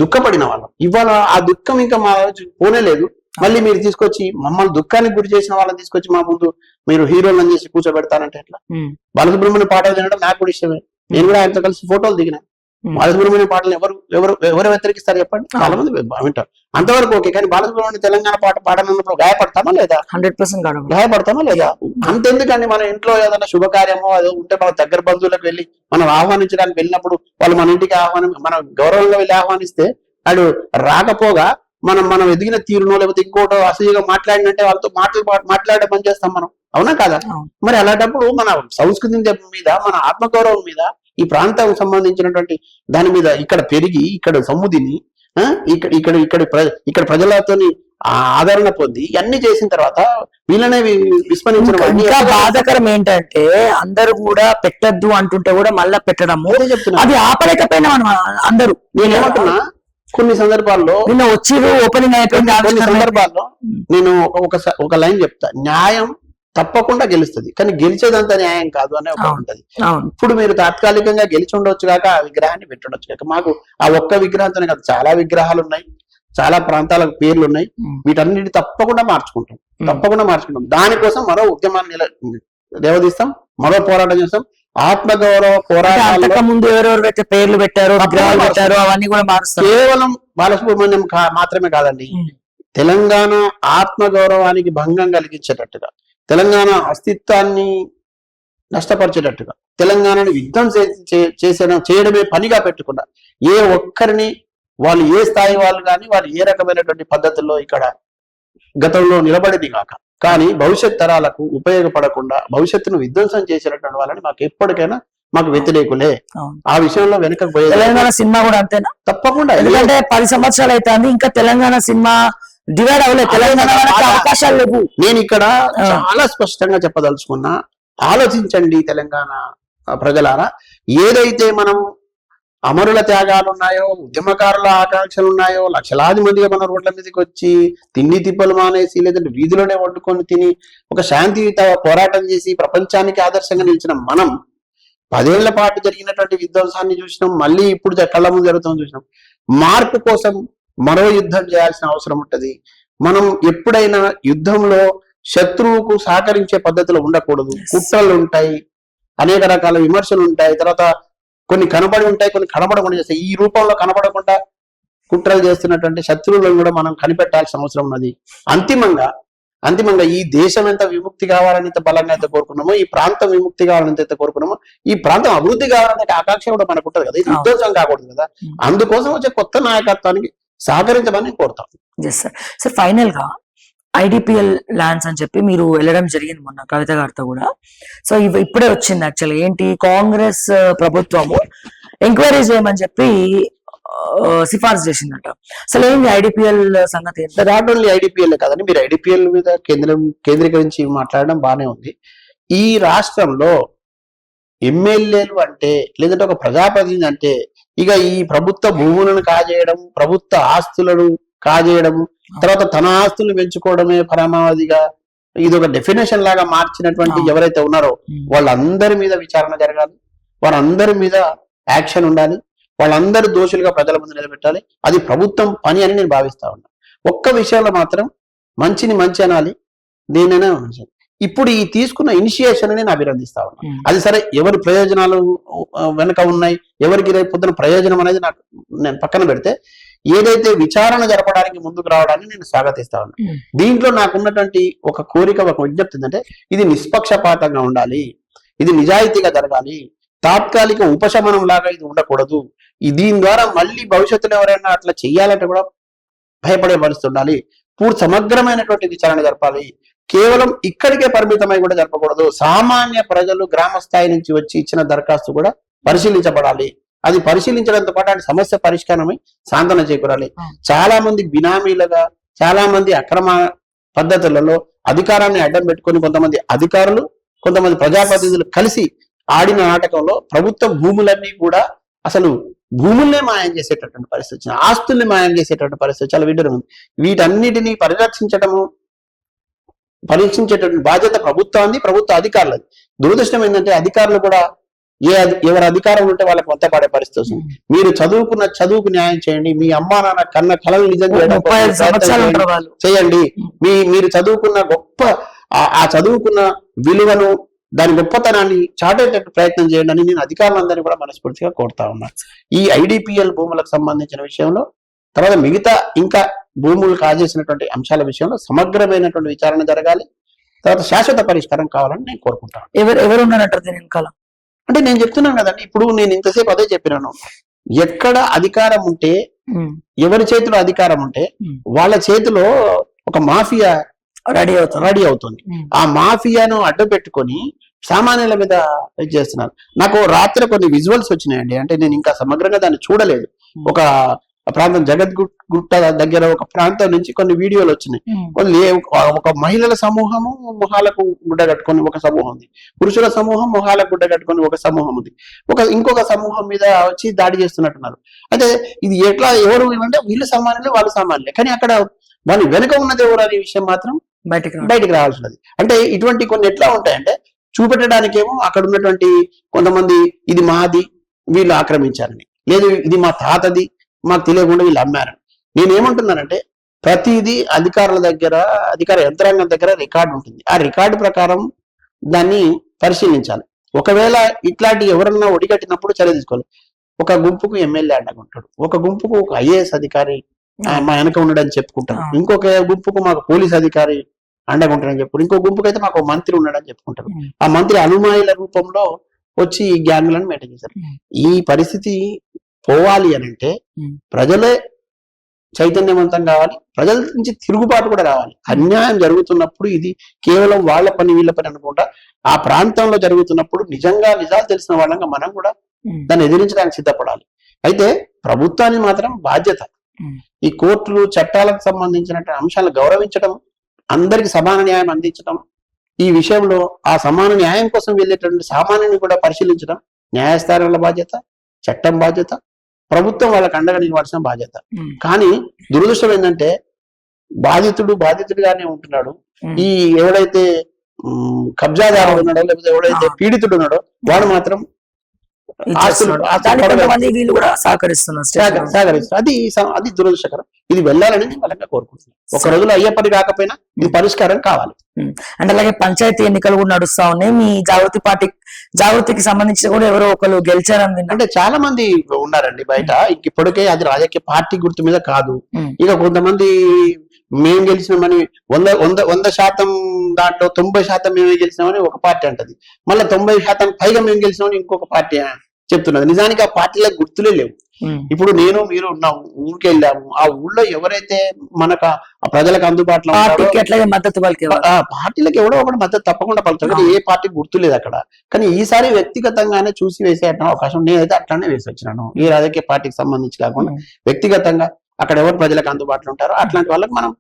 Speaker 2: దుఃఖపడిన వాళ్ళం. ఇవాళ ఆ దుఃఖం ఇంకా మా పోనే లేదు. మళ్ళీ మీరు తీసుకొచ్చి మమ్మల్ని దుఃఖానికి గురి చేసిన వాళ్ళని తీసుకొచ్చి మా ముందు మీరు హీరోలను చేసి కూర్చోబెడతానంటే ఎట్లా? బాలసుబ్రహ్మణ్యం పాటలు తినడం నాకు కూడా ఇష్టమే. నేను కూడా ఆయనతో కలిసి ఫోటోలు దిగిన. బాలసుబ్రహ్మణ్యం పాటలు ఎవరు వ్యతిరేకిస్తారు చెప్పండి? చాలా మంది వింటారు, అంతవరకు ఓకే. కానీ బాలసుబ్రహ్మణ్యం తెలంగాణ పాట పాడనున్నప్పుడు గాయపడతామా లేదా?
Speaker 1: 100%
Speaker 2: గాయపడతామా లేదా? అంతెందుకండి, మన ఇంట్లో ఏదైనా శుభకార్యమో అదో ఉంటే మన దగ్గర బంధువులకు వెళ్ళి మనం ఆహ్వానించడానికి వెళ్ళినప్పుడు వాళ్ళు మన ఇంటికి మనం గౌరవంగా వెళ్ళి ఆహ్వానిస్తే వాడు రాకపోగా మనం ఎదిగిన తీరునో లేకపోతే ఇంకోటో అసహ్యంగా మాట్లాడినంటే వాళ్ళతో మాట్లాడే పని చేస్తాం మనం, అవునా కాదా? మరి అలాంటప్పుడు మన సంస్కృతి మీద, మన ఆత్మగౌరవం మీద, ఈ ప్రాంతం సంబంధించినటువంటి దాని మీద ఇక్కడ పెరిగి ఇక్కడ సమ్ముదిని ఇక్కడ ప్రజలతోని ఆదరణ పొంది ఇవన్నీ చేసిన తర్వాత వీళ్ళనే విస్మరించడం.
Speaker 1: ఇంకా బాధాకరం ఏంటంటే అందరూ కూడా పెట్టద్దు అంటుంటే కూడా మళ్ళా పెట్టడము, అది ఆపలేకపోయినా మనం అందరూ.
Speaker 2: నేనేమంటున్నా, కొన్ని సందర్భాల్లో
Speaker 1: నిన్న వచ్చి ఓపెనింగ్ అయిపోయింది.
Speaker 2: కొన్ని సందర్భాల్లో నేను ఒక లైన్ చెప్తా, న్యాయం తప్పకుండా గెలుస్తుంది, కానీ గెలిచేదంతా న్యాయం కాదు అనే ఒక ఉంటది. ఇప్పుడు మీరు తాత్కాలికంగా గెలిచి ఉండొచ్చు కాక ఆ విగ్రహాన్ని పెట్టొచ్చు కాక, మాకు ఆ ఒక్క విగ్రహంతోనే కాదు, చాలా విగ్రహాలు ఉన్నాయి, చాలా ప్రాంతాలకు పేర్లు ఉన్నాయి. వీటన్నిటి తప్పకుండా మార్చుకుంటాం. దానికోసం మరో ఉద్యమాన్ని దేవదీస్తాం, మరో పోరాటం చేస్తాం. ఆత్మగౌరవ పోరాటాల
Speaker 1: ముందు ఎవరెవరు పేర్లు పెట్టారు, విగ్రహాలు పెట్టారు, అవన్నీ కూడా మారుస్తారు.
Speaker 2: కేవలం బాలసుబ్రహ్మణ్యం మాత్రమే కాదండి, తెలంగాణ ఆత్మగౌరవానికి భంగం కలిగించేటట్టుగా, తెలంగాణ అస్తిత్వాన్ని నష్టపరిచేటట్టుగా, తెలంగాణని యుద్ధం చేయడమే పనిగా పెట్టుకున్న ఏ ఒక్కరిని, వాళ్ళు ఏ స్థాయి వాళ్ళు కానీ, వాళ్ళు ఏ రకమైనటువంటి పద్ధతుల్లో ఇక్కడ గతంలో నిలబడింది కాక, కానీ భవిష్యత్ తరాలకు ఉపయోగపడకుండా భవిష్యత్తును విధ్వంసం చేసినటువంటి వాళ్ళని మాకు ఎప్పటికైనా మాకు వ్యతిరేకులే. ఆ విషయంలో వెనుకకు పోయే
Speaker 1: తెలంగాణ సినిమా కూడా అంతేనా?
Speaker 2: తప్పకుండా.
Speaker 1: ఎందుకంటే 10 సంవత్సరాలు అవుతుంది, ఇంకా తెలంగాణ సినిమా డివైడ్ అవ్వలేదు. తెలంగాణ అవకాశాలు లేవు.
Speaker 2: నేను ఇక్కడ చాలా స్పష్టంగా చెప్పదలుచుకున్నా, ఆలోచించండి తెలంగాణ ప్రజలారా. ఏదైతే మనం అమరుల త్యాగాలు ఉన్నాయో, ఉద్యమకారుల ఆకాంక్షలు ఉన్నాయో, లక్షలాది మందిగా మన రోడ్ల మీదకి వచ్చి తిండి తిప్పలు మానేసి లేదంటే వీధిలోనే వండుకొని తిని ఒక శాంతియుత పోరాటం చేసి ప్రపంచానికి ఆదర్శంగా నిలిచిన మనం 10 ఏళ్ల పాటు జరిగినటువంటి విధ్వంసాన్ని చూసినాం, మళ్ళీ ఇప్పుడు కళ్ళ ముందు జరుగుతాం చూసినాం. మార్పు కోసం మరో యుద్ధం చేయాల్సిన అవసరం ఉంటది. మనం ఎప్పుడైనా యుద్ధంలో శత్రువుకు సహకరించే పద్ధతిలో ఉండకూడదు. కుట్రలు ఉంటాయి, అనేక రకాల విమర్శలు ఉంటాయి, తర్వాత కొన్ని కనబడి ఉంటాయి, కొన్ని కనబడకుండా చేస్తాయి. ఈ రూపంలో కనబడకుండా కుట్రలు చేస్తున్నటువంటి శత్రువులను కూడా మనం కనిపెట్టాల్సిన అవసరం ఉన్నది. అంతిమంగా ఈ దేశం ఎంత విముక్తి కావాలని ఎంత బలంగా అయితే కోరుకున్నామో, ఈ ప్రాంతం విముక్తి కావాలని ఎంత కోరుకున్నామో, ఈ ప్రాంతం అభివృద్ధి కావాలనే ఆకాంక్ష కూడా మనకు ఉంటుంది కదా. ఇది విధ్వంసం కాకూడదు కదా. అందుకోసం వచ్చే కొత్త నాయకత్వానికి సహకరించమని కోరుతాం.
Speaker 1: సార్ ఫైనల్ గా ఐడిపిఎల్ ల్యాండ్స్ అని చెప్పి మీరు వెళ్ళడం జరిగింది మొన్న కవిత గారితో కూడా. సో ఇప్పుడే వచ్చింది యాక్చువల్గా ఏంటి, కాంగ్రెస్ ప్రభుత్వము ఎంక్వైరీ చేయమని చెప్పి సిఫార్సు చేసిందట. అసలు ఏంటి ఐడిపిఎల్ సంగతి?
Speaker 2: నాట్ ఓన్లీ ఐడిపిఎల్ కాదండి, మీరు ఐడిపిఎల్ మీద కేంద్రీకరించి మాట్లాడడం బానే ఉంది. ఈ రాష్ట్రంలో ఎమ్మెల్యేలు అంటే లేదంటే ఒక ప్రజాప్రతినిధి అంటే ఇక ఈ ప్రభుత్వ భూములను కాజేయడం, ప్రభుత్వ ఆస్తులను కాజేయడం, తర్వాత తన ఆస్తులను పెంచుకోవడమే పరమావధిగా ఇది ఒక డెఫినేషన్ లాగా మార్చినటువంటి ఎవరైతే ఉన్నారో వాళ్ళందరి మీద విచారణ జరగాలి, వాళ్ళందరి మీద యాక్షన్ ఉండాలి, వాళ్ళందరూ దోషులుగా ప్రజల ముందు నిలబెట్టాలి. అది ప్రభుత్వం పని అని నేను భావిస్తా ఉన్నా. ఒక్క విషయంలో మాత్రం మంచిని మంచి అనాలి, దేనైనా ఇప్పుడు ఈ తీసుకున్న ఇనిషియేషన్ నేను అభినందిస్తా ఉన్నా. అది సరే, ఎవరి ప్రయోజనాలు వెనక ఉన్నాయి, ఎవరికి రేపు పొద్దున ప్రయోజనం అనేది నాకు నేను పక్కన పెడితే, ఏదైతే విచారణ జరపడానికి ముందుకు రావడాన్ని నేను స్వాగతిస్తా ఉన్నా. దీంట్లో నాకున్నటువంటి ఒక కోరిక, ఒక విజ్ఞప్తి ఏంటంటే ఇది నిష్పక్షపాతంగా ఉండాలి, ఇది నిజాయితీగా జరగాలి, తాత్కాలిక ఉపశమనం లాగా ఇది ఉండకూడదు. దీని ద్వారా మళ్ళీ భవిష్యత్తులో ఎవరైనా అట్లా చెయ్యాలంటే కూడా భయపడే పరిస్థితి ఉండాలి. పూర్తి సమగ్రమైనటువంటి విచారణ జరపాలి. కేవలం ఇక్కడికే పరిమితమై కూడా జరపకూడదు. సామాన్య ప్రజలు గ్రామ స్థాయి నుంచి వచ్చి ఇచ్చిన దరఖాస్తు కూడా పరిశీలించబడాలి. అది పరిశీలించడంతో పాటు ఆ సమస్య పరిష్కారమై సాంతన చేకూరాలి. చాలా మంది బినామీలుగా, చాలా మంది అక్రమ పద్ధతులలో అధికారాన్ని అడ్డం పెట్టుకొని కొంతమంది అధికారులు, కొంతమంది ప్రజాప్రతినిధులు కలిసి ఆడిన నాటకంలో ప్రభుత్వ భూములన్నీ కూడా అసలు భూముల్నే మాయం చేసేటటువంటి పరిస్థితి వచ్చింది, ఆస్తుల్ని మాయం చేసేటటువంటి పరిస్థితి చాలా విడ్డూరం ఉంది. వీటన్నిటినీ పరీక్షించేటటువంటి బాధ్యత ప్రభుత్వాన్ని, ప్రభుత్వ అధికారులది. దురదృష్టం ఏంటంటే అధికారులు కూడా ఎవరి అధికారం ఉంటే వాళ్ళకి వంత పడే పరిస్థితి వస్తుంది. మీరు చదువుకున్న చదువుకు న్యాయం చేయండి, మీ అమ్మా నాన్న కన్న కళలు నిజం చేయండి, మీరు చదువుకున్న గొప్ప ఆ చదువుకున్న విలువను, దాని గొప్పతనాన్ని చాటేటట్టు ప్రయత్నం చేయండి అని నేను అధికారులందరినీ కూడా మనస్ఫూర్తిగా కోరుతా ఉన్నాను. ఈ ఐడిపిఎల్ భూములకు సంబంధించిన విషయంలో, తర్వాత మిగతా ఇంకా భూములు కాజేసినటువంటి అంశాల విషయంలో సమగ్రమైనటువంటి విచారణ జరగాలి. తర్వాత శాశ్వత పరిష్కారం కావాలని నేను కోరుకుంటాను.
Speaker 1: ఎవరు ఉన్నారంటారు దీని వెనకాల?
Speaker 2: అంటే నేను చెప్తున్నాను కదండి, ఇప్పుడు నేను ఇంతసేపు అదే చెప్పినాను. ఎక్కడ అధికారం ఉంటే, ఎవరి చేతిలో అధికారం ఉంటే వాళ్ళ చేతిలో ఒక మాఫియా రెడీ అవుతుంది. ఆ మాఫియాను అడ్డు పెట్టుకొని సామాన్యుల మీద చేస్తున్నారు. నాకు రాత్రి కొన్ని విజువల్స్ వచ్చినాయండి, అంటే నేను ఇంకా సమగ్రంగా దాన్ని చూడలేదు. ఒక ప్రాంతం జగద్గుట్ట దగ్గర ఒక ప్రాంతం నుంచి కొన్ని వీడియోలు వచ్చినాయి. ఒక మహిళల సమూహము మొహాలకు గుడ్డ కట్టుకొని ఒక సమూహం ఉంది, పురుషుల సమూహం మొహాలకు గుడ్డ కట్టుకొని ఒక సమూహం ఉంది, ఇంకొక సమూహం మీద వచ్చి దాడి చేస్తున్నట్టున్నారు. అయితే ఇది ఎట్లా, ఎవరు అంటే వీళ్ళు సామాన్యులే, వాళ్ళు సామాన్యులే, కానీ అక్కడ వాళ్ళ వెనుక ఉన్నది ఎవరు అనే విషయం మాత్రం బయటికి రావాల్సినది. అంటే ఇటువంటి కొన్ని ఎట్లా ఉంటాయంటే, చూపెట్టడానికేమో అక్కడ ఉన్నటువంటి కొంతమంది ఇది మాది, వీళ్ళు ఆక్రమించారని, లేదు ఇది మా తాతది, మాకు తెలియకుండా వీళ్ళు అమ్మారని. నేనేమంటున్నానంటే ప్రతిదీ అధికారుల దగ్గర, అధికార యంత్రాంగం దగ్గర రికార్డు ఉంటుంది. ఆ రికార్డు ప్రకారం దాన్ని పరిశీలించాలి. ఒకవేళ ఇట్లాంటి ఎవరన్నా ఒడిగట్టినప్పుడు చర్య తీసుకోవాలి. ఒక గుంపుకు ఎమ్మెల్యే అండగుంటాడు, ఒక గుంపుకు ఒక ఐఏఎస్ అధికారి మా వెనక ఉన్నాడని చెప్పుకుంటారు, ఇంకొక గుంపుకు మాకు పోలీస్ అధికారి అండగా ఉంటాడని చెప్పుకుంటారు, ఇంకో గుంపుకు అయితే మాకు మంత్రి ఉన్నాడని చెప్పుకుంటారు. ఆ మంత్రి అనుమాయుల రూపంలో వచ్చి ఈ గ్యాంగ్లను మెయింటైన్ చేశారు. ఈ పరిస్థితి పోవాలి అని అంటే ప్రజలే చైతన్యవంతం కావాలి, ప్రజల నుంచి తిరుగుబాటు కూడా రావాలి. అన్యాయం జరుగుతున్నప్పుడు ఇది కేవలం వాళ్ళ పని వీళ్ళ పని అనుకుంటా ఆ ప్రాంతంలో జరుగుతున్నప్పుడు నిజాలు తెలిసిన వాళ్ళంగా మనం కూడా దాన్ని ఎదిరించడానికి సిద్ధపడాలి. అయితే ప్రభుత్వాన్ని మాత్రం బాధ్యత ఈ కోర్టులు, చట్టాలకు సంబంధించిన అంశాలను గౌరవించడం, అందరికి సమాన న్యాయం అందించడం, ఈ విషయంలో ఆ సమాన న్యాయం కోసం వెళ్ళేటువంటి సామాన్యుని కూడా పరిశీలించడం న్యాయస్థానాల బాధ్యత, చట్టం బాధ్యత, ప్రభుత్వం వాళ్ళకి అండగా నిలవాల్సిన బాధ్యత.
Speaker 1: ఉమ్,
Speaker 2: కానీ దురదృష్టం ఏంటంటే బాధితుడిగానే ఉంటున్నాడు.
Speaker 1: ఉమ్.
Speaker 2: ఈ ఎవడైతే కబ్జాదారుడు ఉన్నాడో లేకపోతే ఎవడైతే
Speaker 1: ఆ.
Speaker 2: పీడితుడు ఉన్నాడో వాడు మాత్రం
Speaker 1: ఇచ్చేస్తున్నాడు.
Speaker 2: ఆస్తులు
Speaker 1: దానికి కొంతమంది వీళ్ళు కూడా సహకరిస్తున్నారు స్టేషన్ లో.
Speaker 2: సాగరిస్తారు. అది దురదృష్టకరం. ఇది వెళ్ళాలని నేను బలంగా కోరుకుంటున్నాను. ఒక రోజులో అయ్యే పని కాకపోయినా ఇది పరిష్కారం కావాలి.
Speaker 1: అంటే అలాగే పంచాయతీ ఎన్నికలు కూడా నడుస్తా ఉన్నాయి. మీ జాగృతికి సంబంధించి కూడా ఎవరో ఒకరు గెలిచారని విన్నా.
Speaker 2: అంటే చాలా మంది ఉన్నారండి బయట. ఇప్పటికే అది రాజకీయ పార్టీ గుర్తు మీద కాదు.
Speaker 1: ఉమ్,
Speaker 2: ఇక కొంతమంది మేము గెలిచినామని 100% దాంట్లో 90% మేమే గెలిచినామని ఒక పార్టీ అంటది. మళ్ళీ 90% పైగా మేము గెలిచినామని ఇంకొక పార్టీ చెప్తున్నది. నిజానికి ఆ పార్టీలకు గుర్తులే లేవు.
Speaker 1: ఉమ్,
Speaker 2: ఇప్పుడు నేను మీరు ఉన్నాము, ఊరికి వెళ్ళాము. ఆ ఊళ్ళో ఎవరైతే మనకు ఆ ప్రజలకు అందుబాటులో ఉంటారో
Speaker 1: పార్టీకి ఎట్లాగే మద్దతు పలికేవారు.
Speaker 2: ఆ పార్టీలకు ఎవడో ఒకటి మద్దతు తప్పకుండా పలుకుతారు. కానీ ఏ పార్టీ గుర్తులేదు అక్కడ. కానీ ఈసారి వ్యక్తిగతంగానే చూసి వేసే అవకాశం నేనైతే అట్లానే వేసి వచ్చినాను. ఏ రాజకీయ పార్టీకి సంబంధించి కాకుండా వ్యక్తిగతంగా అక్కడ ఎవరు ప్రజలకు అందుబాటులో ఉంటారో అట్లాంటి వాళ్ళకి మనం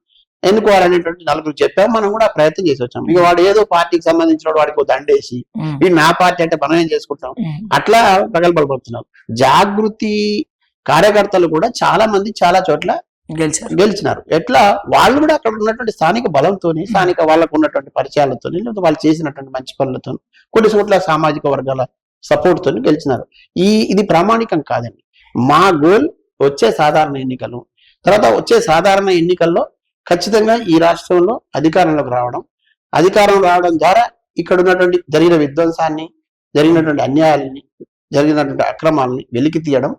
Speaker 2: ఎన్నుకోవాలనేటువంటి నలుగురు చెప్పాము. మనం కూడా ప్రయత్నం చేసి వచ్చాం. ఇక వాడు ఏదో పార్టీకి సంబంధించిన వాడికి దండేసి
Speaker 1: ఉమ్,
Speaker 2: ఇది నా పార్టీ అంటే మనం ఏం చేసుకుంటాం
Speaker 1: ఉమ్,
Speaker 2: అట్లా ప్రగల్భపడుతున్నారు. జాగృతి కార్యకర్తలు కూడా చాలా మంది చాలా చోట్ల
Speaker 1: గెలిచారు.
Speaker 2: గెలిచినారు. ఎట్లా వాళ్ళు కూడా అక్కడ ఉన్నటువంటి స్థానిక బలంతోని, స్థానిక వాళ్ళకు ఉన్నటువంటి పరిచయాలతో, లేకపోతే వాళ్ళు చేసినటువంటి మంచి పనులతో, కొన్ని చోట్ల సామాజిక వర్గాల సపోర్ట్ తోని గెలిచినారు. ఇది ప్రామాణికం కాదండి. మా గోల్ వచ్చే సాధారణ ఎన్నికలు. తర్వాత వచ్చే సాధారణ ఎన్నికల్లో ఖచ్చితంగా ఈ రాష్ట్రంలో అధికారంలోకి రావడం, అధికారం రావడం ద్వారా ఇక్కడ ఉన్నటువంటి జరిగిన విధ్వంసాన్ని, జరిగినటువంటి అన్యాయాలని, జరిగినటువంటి అక్రమాలని వెలికి తీయడం,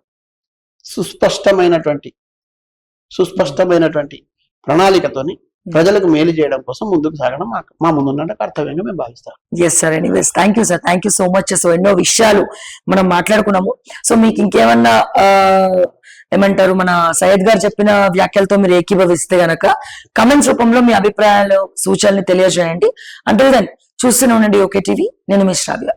Speaker 2: సుస్పష్టమైనటువంటి ప్రణాళికతోని ప్రజలకు మేలు చేయడం కోసం ముందుకు సాగడం మా ముందున్న కర్తవ్యంగా మేము భావిస్తాం.
Speaker 1: Yes sir. Anyways thank you sir. Thank you so much. So ఎన్నో విషయాలు మనం మాట్లాడుకున్నాము. సో మీకు ఇంకేమన్నా ఏమంటారు, మన సయ్యద్ గారు చెప్పిన వ్యాఖ్యలతో మీరు ఏకీభవిస్తే గనక కమెంట్స్ రూపంలో మీ అభిప్రాయాలు, సూచనలు తెలియజేయండి. అంటే చూస్తూనే ఉండండి ఓకే టీవీ. నేను మీ శ్రావ్య.